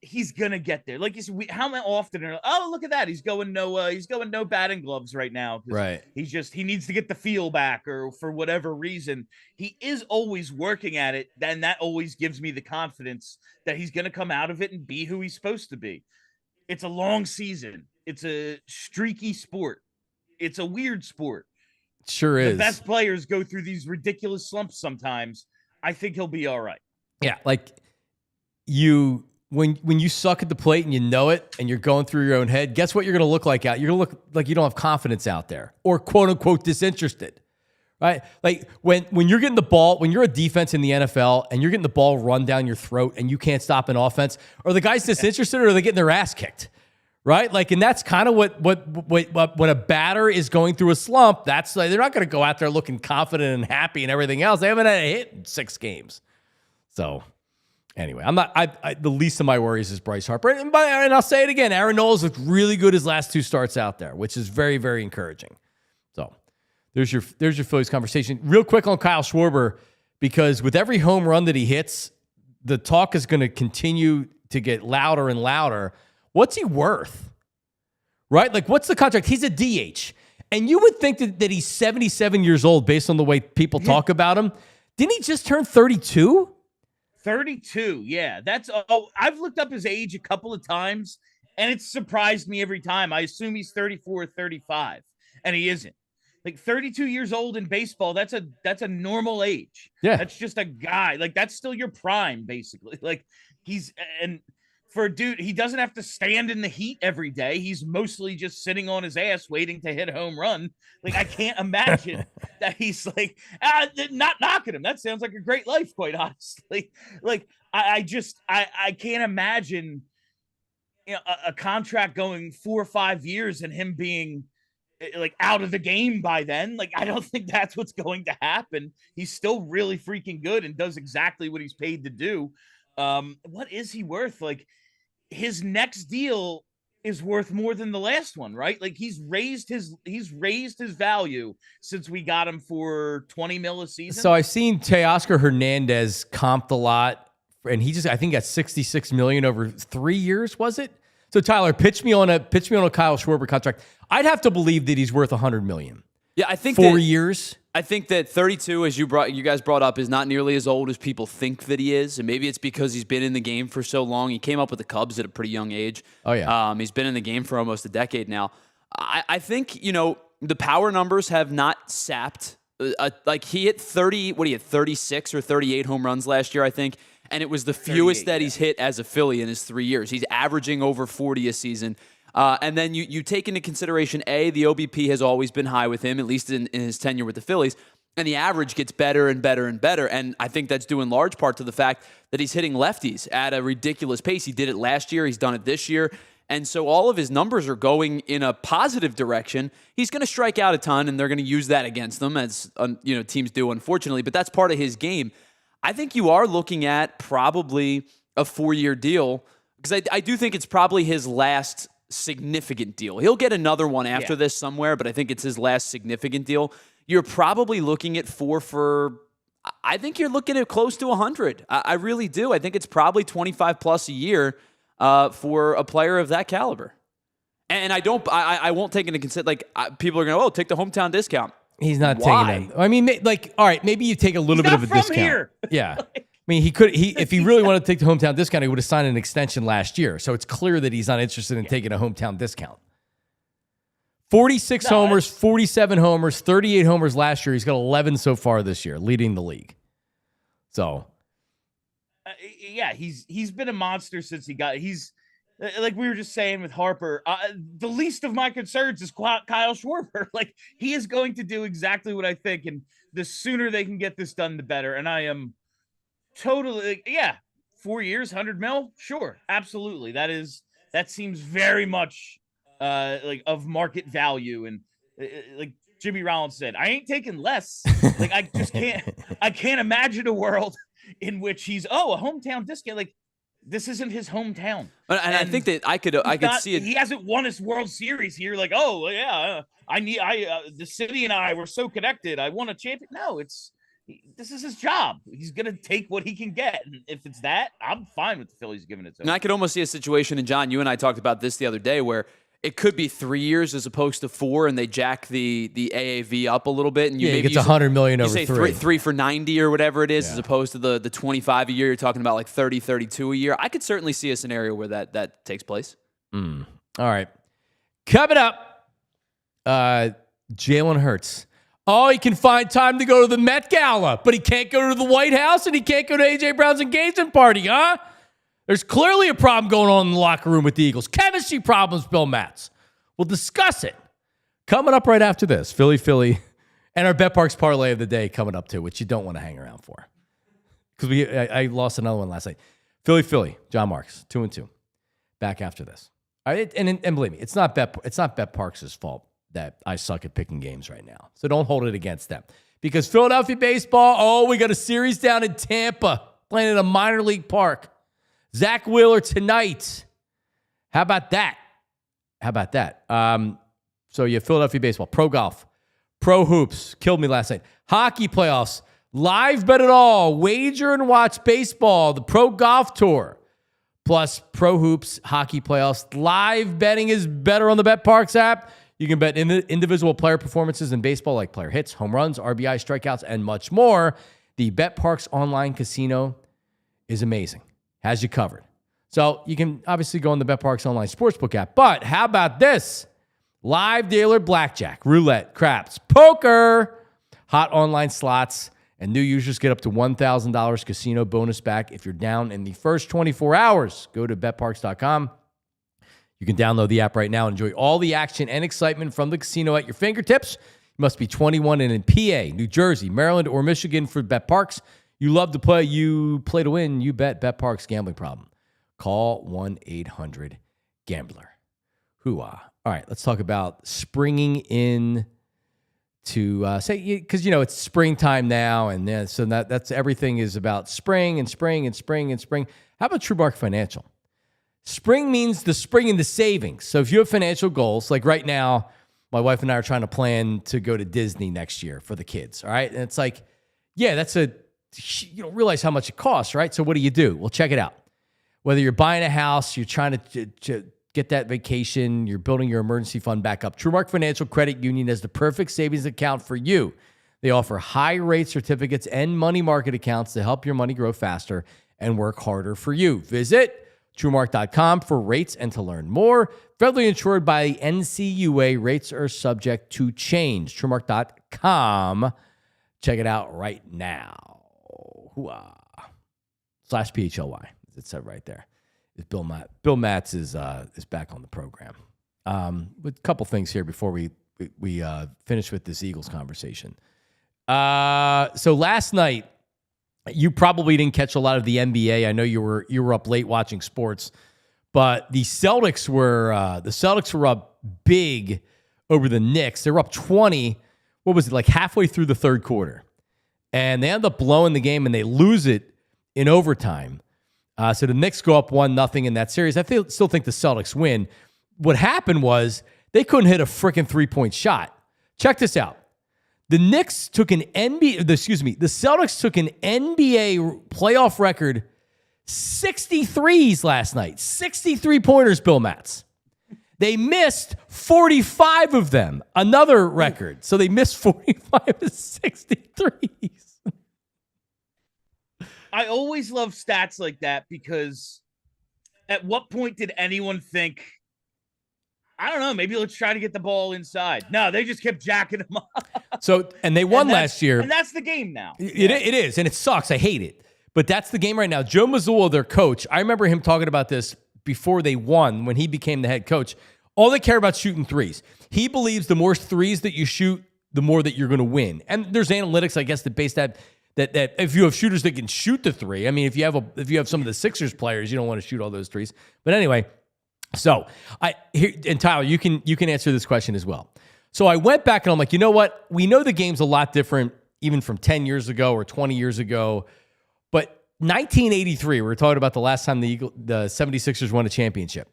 he's gonna get there. Like you said, how often look at that, he's going no batting gloves right now, right? He needs to get the feel back, or for whatever reason. He is always working at it, then that always gives me the confidence that he's gonna come out of it and be who he's supposed to be. It's a long season, it's a streaky sport, it's a weird sport. Sure is. The best players go through these ridiculous slumps sometimes. I think he'll be all right. Yeah, like when you suck at the plate and you know it and you're going through your own head, guess what you're going to look like out? You're going to look like you don't have confidence out there, or quote unquote disinterested, right? Like when you're getting the ball, when you're a defense in the NFL and you're getting the ball run down your throat and you can't stop an offense, are the guys disinterested or are they getting their ass kicked? Right? Like, and that's kind of what when a batter is going through a slump, that's like, they're not going to go out there looking confident and happy and everything else. They haven't had a hit in 6 games. So anyway, the least of my worries is Bryce Harper. And I'll say it again, Aaron Nola looked really good his last 2 starts out there, which is very, very encouraging. So there's your Phillies conversation. Real quick on Kyle Schwarber, because with every home run that he hits, the talk is going to continue to get louder and louder. What's he worth? Right? Like, what's the contract? He's a DH. And you would think that he's 77 years old based on the way people talk about him. Didn't he just turn 32? 32, yeah. I've looked up his age a couple of times, and it's surprised me every time. I assume he's 34 or 35, and he isn't. Like 32 years old in baseball, that's a normal age. Yeah. That's just a guy. Like, that's still your prime, basically. Like, and for a dude, he doesn't have to stand in the heat every day. He's mostly just sitting on his ass waiting to hit a home run. Like, I can't imagine that he's like, not knocking him. That sounds like a great life, quite honestly. Like, I can't imagine, a contract going 4 or 5 years and him being like out of the game by then. Like, I don't think that's what's going to happen. He's still really freaking good and does exactly what he's paid to do. What is he worth? Like, his next deal is worth more than the last one, right? Like, he's raised his value since we got him for $20 million a season. So I've seen Teoscar Hernandez comped a lot, and I think got $66 million over 3 years, was it? So Tyler, pitch me on a Kyle Schwarber contract. I'd have to believe that he's worth $100 million. Yeah, I think 4 years. I think that 32, as you guys brought up, is not nearly as old as people think that he is, and maybe it's because he's been in the game for so long. He came up with the Cubs at a pretty young age. Oh yeah, he's been in the game for almost a decade now. I think the power numbers have not sapped. Like, he hit 30. What, he had 36 or 38 home runs last year, I think, and it was the fewest that he's hit as a Philly in his 3 years. He's averaging over 40 a season. And then you take into consideration, the OBP has always been high with him, at least in his tenure with the Phillies, and the average gets better and better and better. And I think that's due in large part to the fact that he's hitting lefties at a ridiculous pace. He did it last year. He's done it this year. And so all of his numbers are going in a positive direction. He's going to strike out a ton, and they're going to use that against them, as teams do, unfortunately. But that's part of his game. I think you are looking at probably a 4-year deal, because I do think it's probably his last significant deal. He'll get another one after this somewhere, but I think it's his last significant deal. You're probably looking at 4 I think you're looking at close to 100. I really do. I think it's probably 25 plus a year for a player of that caliber. And I won't take into consideration, people are going to, take the hometown discount. He's not taking it. I mean, all right, maybe you take a little bit of a discount. Here. Yeah. I mean, if he really wanted to take the hometown discount, he would have signed an extension last year. So it's clear that he's not interested in taking a hometown discount. 46 homers, 47 homers, 38 homers last year. He's got 11 so far this year, leading the league. So, he's been a monster since he's like we were just saying with Harper. The least of my concerns is Kyle Schwarber. Like, he is going to do exactly what I think, and the sooner they can get this done, the better. And I am totally, 4 years, 100 mil? Sure, absolutely. That seems very much like of market value. And like Jimmy Rollins said, I ain't taking less. Like I can't imagine a world in which he's a hometown discount. Like this isn't his hometown. And I think that I could see it. He hasn't won his World Series here. Like, the city and I were so connected. I won a champion. No, this is his job. He's going to take what he can get. And if it's that, I'm fine with the Phillies giving it to him. And I could almost see a situation, and John, you and I talked about this the other day, where it could be 3 years as opposed to 4, and they jack the AAV up a little bit. And he gets $100 million over say three. three for 90 or whatever it is, as opposed to the 25 a year. You're talking about like 30, 32 a year. I could certainly see a scenario where that takes place. All right. Coming up, Jalen Hurts. Oh, he can find time to go to the Met Gala, but he can't go to the White House and he can't go to A.J. Brown's engagement party, huh? There's clearly a problem going on in the locker room with the Eagles. Chemistry problems, Bill Matz. We'll discuss it. Coming up right after this, Philly, and our BetParx Parlay of the day coming up too, which you don't want to hang around for. Because I lost another one last night. Philly, John Marks, 2-2. Back after this. All right, and believe me, it's not BetParx's fault that I suck at picking games right now. So don't hold it against them. Because Philadelphia baseball, we got a series down in Tampa, playing at a minor league park. Zack Wheeler tonight. How about that? So you have Philadelphia baseball, pro golf, pro hoops, killed me last night. Hockey playoffs, live bet it all, wager and watch baseball, the pro golf tour, plus pro hoops, hockey playoffs. Live betting is better on the BetParx app. You can bet individual player performances in baseball like player hits, home runs, RBI, strikeouts, and much more. The BetParx online casino is amazing. Has you covered. So you can obviously go on the BetParx online sportsbook app. But how about this? Live dealer blackjack, roulette, craps, poker, hot online slots, and new users get up to $1,000 casino bonus back if you're down in the first 24 hours. Go to betparx.com. You can download the app right now and enjoy all the action and excitement from the casino at your fingertips. You must be 21 and in PA, New Jersey, Maryland, or Michigan for BetParx. You love to play, you play to win, you bet BetParx gambling problem. Call 1-800-GAMBLER. Hoo-ah. All right, let's talk about springing in to, because, it's springtime now, and so that's everything is about spring and spring and spring and spring. How about TrueMark Financial? Spring means the spring in the savings. So if you have financial goals, like right now, my wife and I are trying to plan to go to Disney next year for the kids, all right? And it's like, that's you don't realize how much it costs, right? So what do? Well, check it out. Whether you're buying a house, you're trying to get that vacation, you're building your emergency fund back up, TrueMark Financial Credit Union has the perfect savings account for you. They offer high-rate certificates and money market accounts to help your money grow faster and work harder for you. Visit TrueMark.com for rates and to learn more. Federally insured by NCUA, rates are subject to change. TrueMark.com. Check it out right now. /PHLY, as it said right there. Bill Matz is back on the program. With a couple things here before we finish with this Eagles conversation. So last night, you probably didn't catch a lot of the NBA. I know you were up late watching sports, but the Celtics were up big over the Knicks. They were up 20. What was it, like halfway through the third quarter? And they end up blowing the game, and they lose it in overtime. So the Knicks go up 1-0 in that series. I still think the Celtics win. What happened was they couldn't hit a freaking three-point shot. Check this out. The Celtics took an NBA playoff record 63s last night. 63 pointers, Bill Matz. They missed 45 of them. Another record. So they missed 45 of 63s. I always love stats like that because at what point did anyone think, I don't know, maybe let's try to get the ball inside? No, they just kept jacking them up. So, and they won last year. And that's the game now. It is, and it sucks. I hate it. But that's the game right now. Joe Mazzulla, their coach, I remember him talking about this before they won, when he became the head coach. All they care about shooting threes. He believes the more threes that you shoot, the more that you're going to win. And there's analytics, I guess, that base that. that if you have shooters that can shoot the three. I mean, if you have some of the Sixers players, you don't want to shoot all those threes. But anyway, so and Tyler, you can answer this question as well. So I went back and I'm like, you know what? We know the game's a lot different, even from 10 years ago or 20 years ago. But 1983, we're talking about the last time the 76ers won a championship.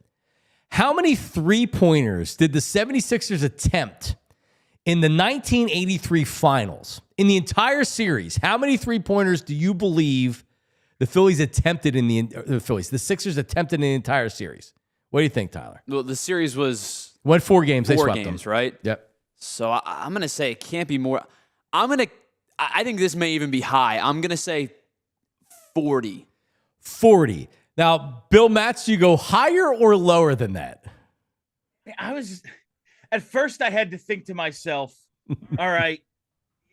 How many three-pointers did the 76ers attempt in the 1983 finals? In the entire series, how many three-pointers do you believe the Phillies attempted the Sixers attempted in the entire series? What do you think, Tyler? Well, the series went 4 games. They swept games, them. Right? Yep. So I'm going to say it can't be more. I think this may even be high. I'm going to say 40. 40. Now, Bill Matz, do you go higher or lower than that? At first I had to think to myself, all right,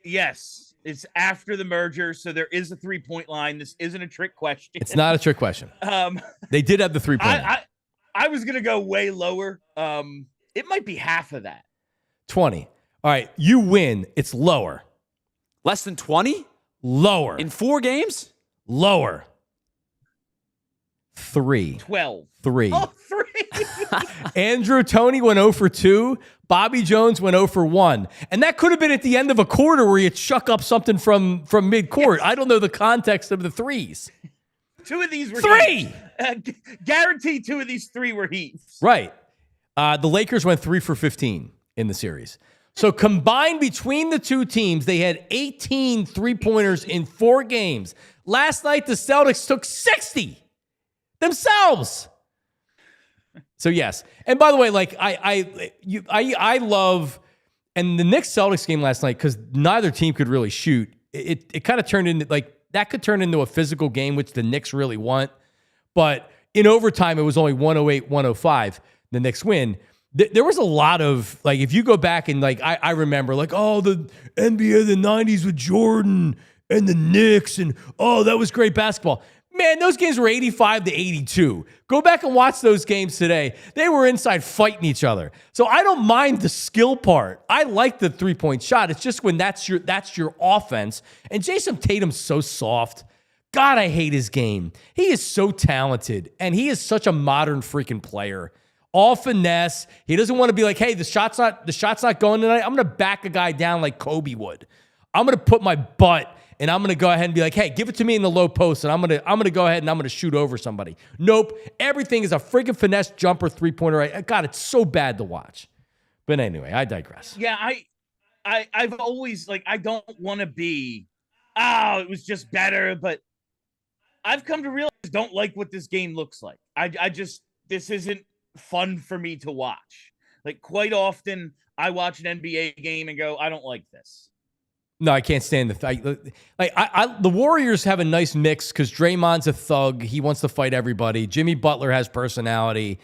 yes, it's after the merger, so there is a 3-point line. This isn't a trick question. It's not a trick question. They did have the 3-point line. I was going to go way lower. It might be half of that. 20. All right, you win. It's lower. Less than 20? Lower. In 4 games? Lower. 3. 12. 3. Oh, 3. Andrew Toney went 0 for 2. Bobby Jones went 0 for 1. And that could have been at the end of a quarter where you chuck up something from mid-court. I don't know the context of the threes. 2 of these were 3. Guaranteed 2 of these 3 were heats. Right. The Lakers went 3 for 15 in the series. So combined between the two teams, they had 18 three-pointers in 4 games. Last night, the Celtics took 60 themselves. So yes. And by the way, like I love, and the Knicks Celtics game last night, because neither team could really shoot. It kind of turned into that could turn into a physical game, which the Knicks really want. But in overtime, it was only 108-105. The Knicks win. There was a lot of, if you go back and, I remember, the NBA of the 90s with Jordan and the Knicks, and, that was great basketball. Man, those games were 85-82. Go back and watch those games today. They were inside fighting each other. So I don't mind the skill part. I like the three-point shot. It's just when that's your offense. And Jason Tatum's so soft. God, I hate his game. He is so talented, and he is such a modern freaking player. All finesse. He doesn't want to be like, hey, the shot's not going tonight. I'm going to back a guy down like Kobe would. I'm going to put my butt and I'm going to go ahead and be like, hey, give it to me in the low post, and I'm going to go ahead and I'm going to shoot over somebody. Nope. Everything is a freaking finesse jumper three-pointer. God, it's so bad to watch. But anyway, I digress. Yeah, I've always, I don't want to be, it was just better, but I've come to realize I don't like what this game looks like. This isn't fun for me to watch. Quite often, I watch an NBA game and go, I don't like this. No, I can't stand the Warriors have a nice mix because Draymond's a thug. He wants to fight everybody. Jimmy Butler has personality.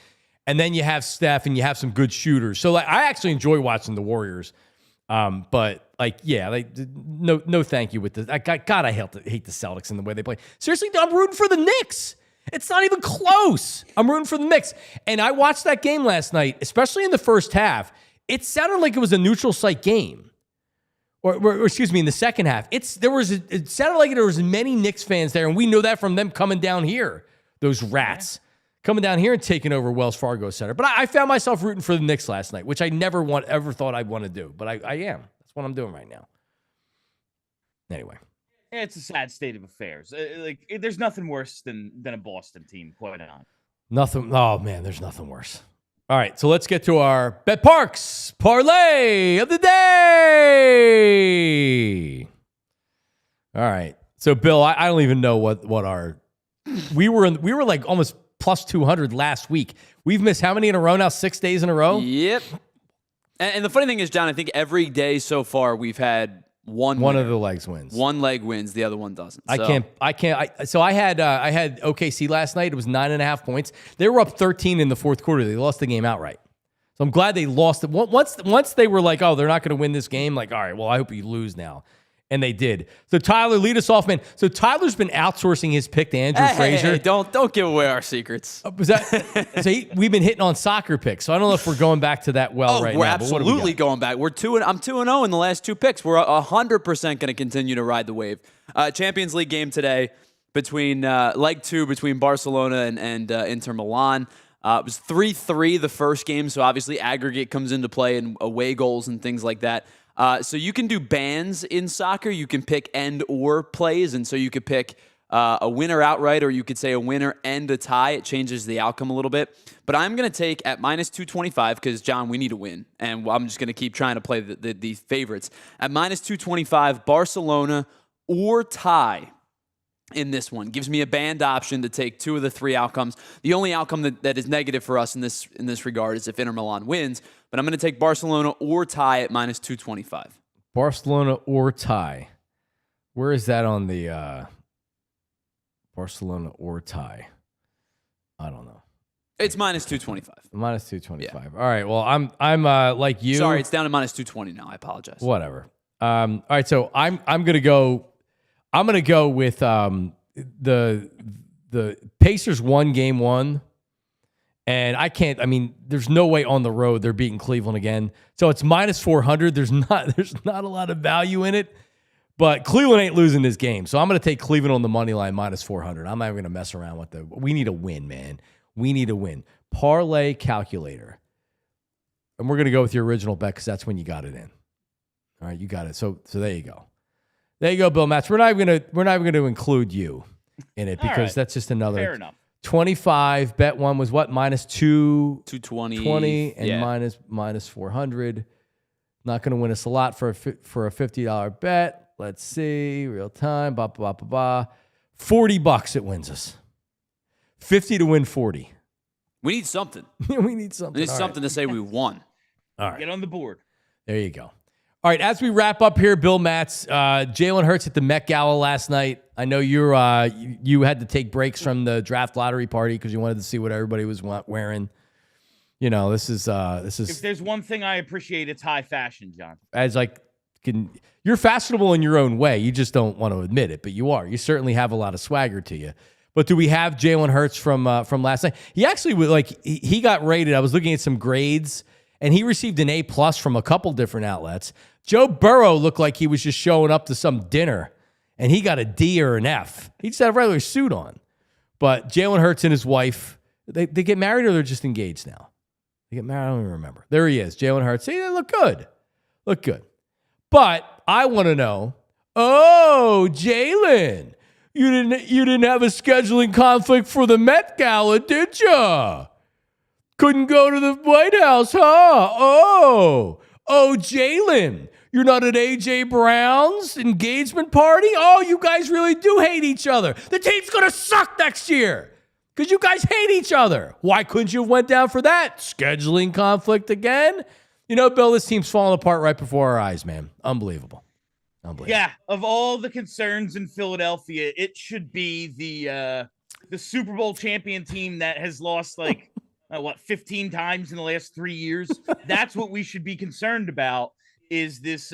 And then you have Steph and you have some good shooters. So I actually enjoy watching the Warriors. No thank you with this. God, I hate the Celtics and the way they play. Seriously, I'm rooting for the Knicks. It's not even close. I'm rooting for the Knicks. And I watched that game last night, especially in the first half. It sounded like it was a neutral site game. Or excuse me, in the second half. It sounded like there was many Knicks fans there, and we know that from them coming down here. Those rats. Coming down here and taking over Wells Fargo Center. But I found myself rooting for the Knicks last night, which I never ever thought I'd want to do. But I am. That's what I'm doing right now. Anyway. It's a sad state of affairs. There's nothing worse than a Boston team, quite honestly. Nothing. Oh, man, there's nothing worse. All right, so let's get to our BetParx Parlay of the day. All right. So, Bill, I don't even know what our... We were almost plus 200 last week. We've missed how many in a row now? 6 days in a row? Yep. And the funny thing is, John, I think every day so far we've had one of the legs wins. One leg wins, the other one doesn't. I can't. So I had OKC last night. It was 9.5 points. They were up 13 in the fourth quarter. They lost the game outright. So I'm glad they lost it. Once they were like, oh, they're not going to win this game. All right, well, I hope you lose now. And they did. So Tyler, lead us off, man. So Tyler's been outsourcing his pick to Andrew Frazier. Hey, don't give away our secrets. We've been hitting on soccer picks, so I don't know if we're going back to that right now. We're absolutely going back. I'm 2-0 in the last 2 picks. We're 100% going to continue to ride the wave. Champions League game today between leg 2 between Barcelona and Inter Milan. It was 3-3 the first game, so obviously aggregate comes into play and away goals and things like that. So you can do bands in soccer. You can pick and or plays, and so you could pick a winner outright, or you could say a winner and a tie. It changes the outcome a little bit. But I'm going to take at minus 225 because, John, we need a win, and I'm just going to keep trying to play the favorites. At minus 225, Barcelona or tie in this one. Gives me a band option to take 2 of the 3 outcomes. The only outcome that is negative for us in this regard is if Inter Milan wins. But I'm going to take Barcelona or tie at minus 225. Barcelona or tie. Where is that on the Barcelona or tie? I don't know. It's minus 225. Minus 225. Yeah. All right. Well, I'm like you. Sorry, it's down to minus 220 now. I apologize. Whatever. All right. So I'm gonna go. I'm gonna go with the Pacers won game 1. And I mean, there's no way on the road they're beating Cleveland again. So it's minus 400. There's not a lot of value in it. But Cleveland ain't losing this game. So I'm going to take Cleveland on the money line minus 400. I'm not even going to mess around with we need a win, man. We need a win. Parlay calculator. And we're going to go with your original bet because that's when you got it in. All right, you got it. So there you go. There you go, Bill Matz. We're not even going to include you in it because that's just another. Fair enough. 25, bet 1 was what? Minus 220 and minus 400. Not going to win us a lot for a $50 bet. Let's see, real time. $40 it wins us. 50 to win 40. We need something. We need something. We need something to say we won. All right, get on the board. There you go. All right, as we wrap up here, Bill Matz, Jalen Hurts at the Met Gala last night. I know you had to take breaks from the draft lottery party because you wanted to see what everybody was wearing. You know, this is. If there's one thing I appreciate, it's high fashion, John. You're fashionable in your own way. You just don't want to admit it, but you are. You certainly have a lot of swagger to you. But do we have Jalen Hurts from last night? He actually he got rated. I was looking at some grades, and he received an A+ from a couple different outlets. Joe Burrow looked like he was just showing up to some dinner, and he got a D or an F. He just had a regular suit on. But Jalen Hurts and his wife, they get married or they're just engaged now? They get married? I don't even remember. There he is, Jalen Hurts. See, they look good. Look good. But I want to know, Jalen, you didn't have a scheduling conflict for the Met Gala, did ya? Couldn't go to the White House, huh? Jalen, you're not at A.J. Brown's engagement party? Oh, you guys really do hate each other. The team's going to suck next year because you guys hate each other. Why couldn't you have went down for that? Scheduling conflict again? You know, Bill, this team's falling apart right before our eyes, man. Unbelievable. Yeah, of all the concerns in Philadelphia, it should be the Super Bowl champion team that has lost 15 times in the last 3 years. That's what we should be concerned about, is this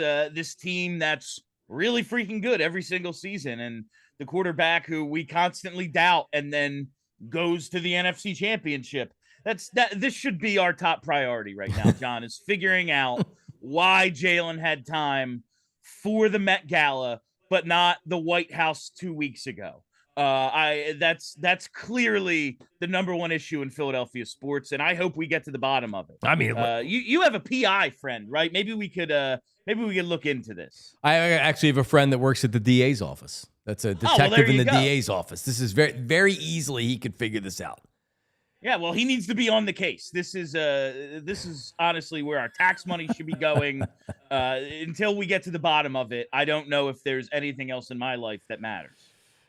team that's really freaking good every single season, and the quarterback who we constantly doubt and then goes to the NFC Championship. This should be our top priority right now, John, is figuring out why Jalen had time for the Met Gala, but not the White House 2 weeks ago. That's clearly the number one issue in Philadelphia sports, and I hope we get to the bottom of it. I mean, you have a PI friend, right? Maybe we could look into this. I actually have a friend that works at the DA's office. That's a detective in the DA's office. This is very, very easily he could figure this out. Yeah, well, he needs to be on the case. This is honestly where our tax money should be going. Until we get to the bottom of it, I don't know if there's anything else in my life that matters.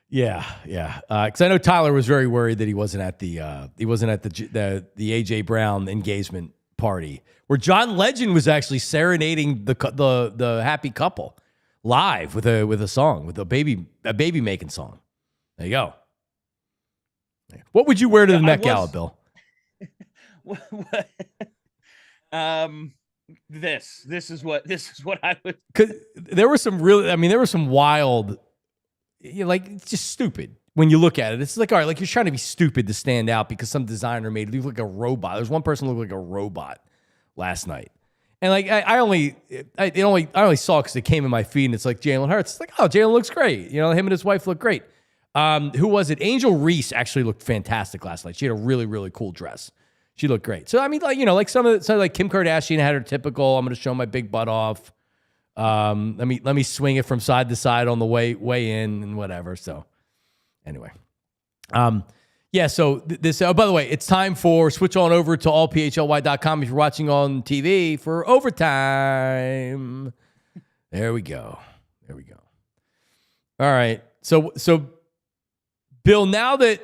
Yeah. Because I know Tyler was very worried that he wasn't at the AJ Brown engagement party where John Legend was actually serenading the happy couple live with a song, with a baby making song. There you go. What would you wear to the Met Gala, Bill? This is what I would. Because there were some wild, like, it's just stupid when you look at it. It's like, all right, like you're trying to be stupid to stand out because some designer made you look like a robot. There's one person who looked like a robot last night. And like, I only saw it because it came in my feed and it's like Jalen Hurts. It's like, oh, Jalen looks great. You know, him and his wife look great. Who was it? Angel Reese actually looked fantastic last night. She had a really, really cool dress. She looked great. So, I mean, like, you know, like some like Kim Kardashian had her typical, I'm going to show my big butt off. Let me swing it from side to side on the way in and whatever. So anyway, yeah. So this, by the way, it's time for switch on over to allphly.com if you're watching on TV for overtime. There we go. All right. So Bill, now that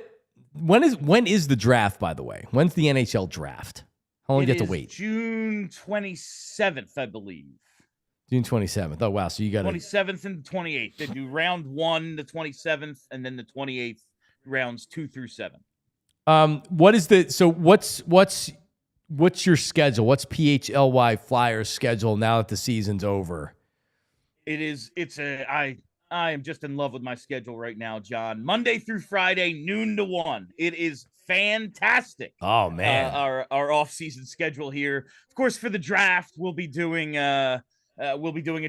when is the draft, by the way? When's the NHL draft? How long do you have to wait? June 27th, I believe. June 27th. Oh, wow. So you got 27th and 28th. They do round 1, the 27th, and then the 28th, rounds 2 through 7. What's your schedule? What's PHLY Flyers schedule now that the season's over? I am just in love with my schedule right now, John. Monday through Friday, noon to 1. It is fantastic. Oh man, our off-season schedule here. Of course, for the draft, we'll be doing a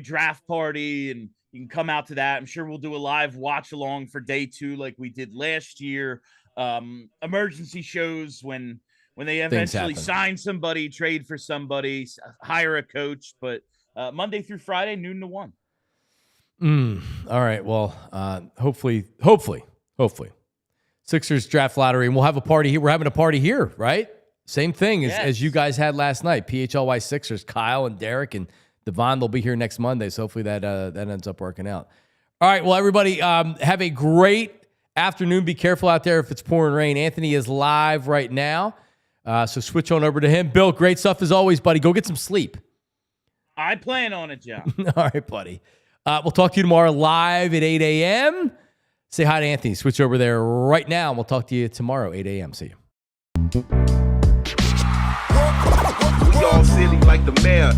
draft party, and you can come out to that. I'm sure we'll do a live watch along for day 2, like we did last year. Emergency shows when they eventually sign somebody, trade for somebody, hire a coach. But Monday through Friday, noon to 1. All right. Well, hopefully, Sixers draft lottery, and we'll have a party here. We're having a party here, right? Same thing as you guys had last night. PHLY Sixers, Kyle and Derek and Devon, they'll be here next Monday. So hopefully that ends up working out. All right. Well, everybody, have a great afternoon. Be careful out there if it's pouring rain. Anthony is live right now. So switch on over to him. Bill, great stuff as always, buddy. Go get some sleep. I plan on it, John. All right, buddy. We'll talk to you tomorrow live at 8 a.m. Say hi to Anthony. Switch over there right now, and we'll talk to you tomorrow, 8 a.m. See you. We all silly like the mayor.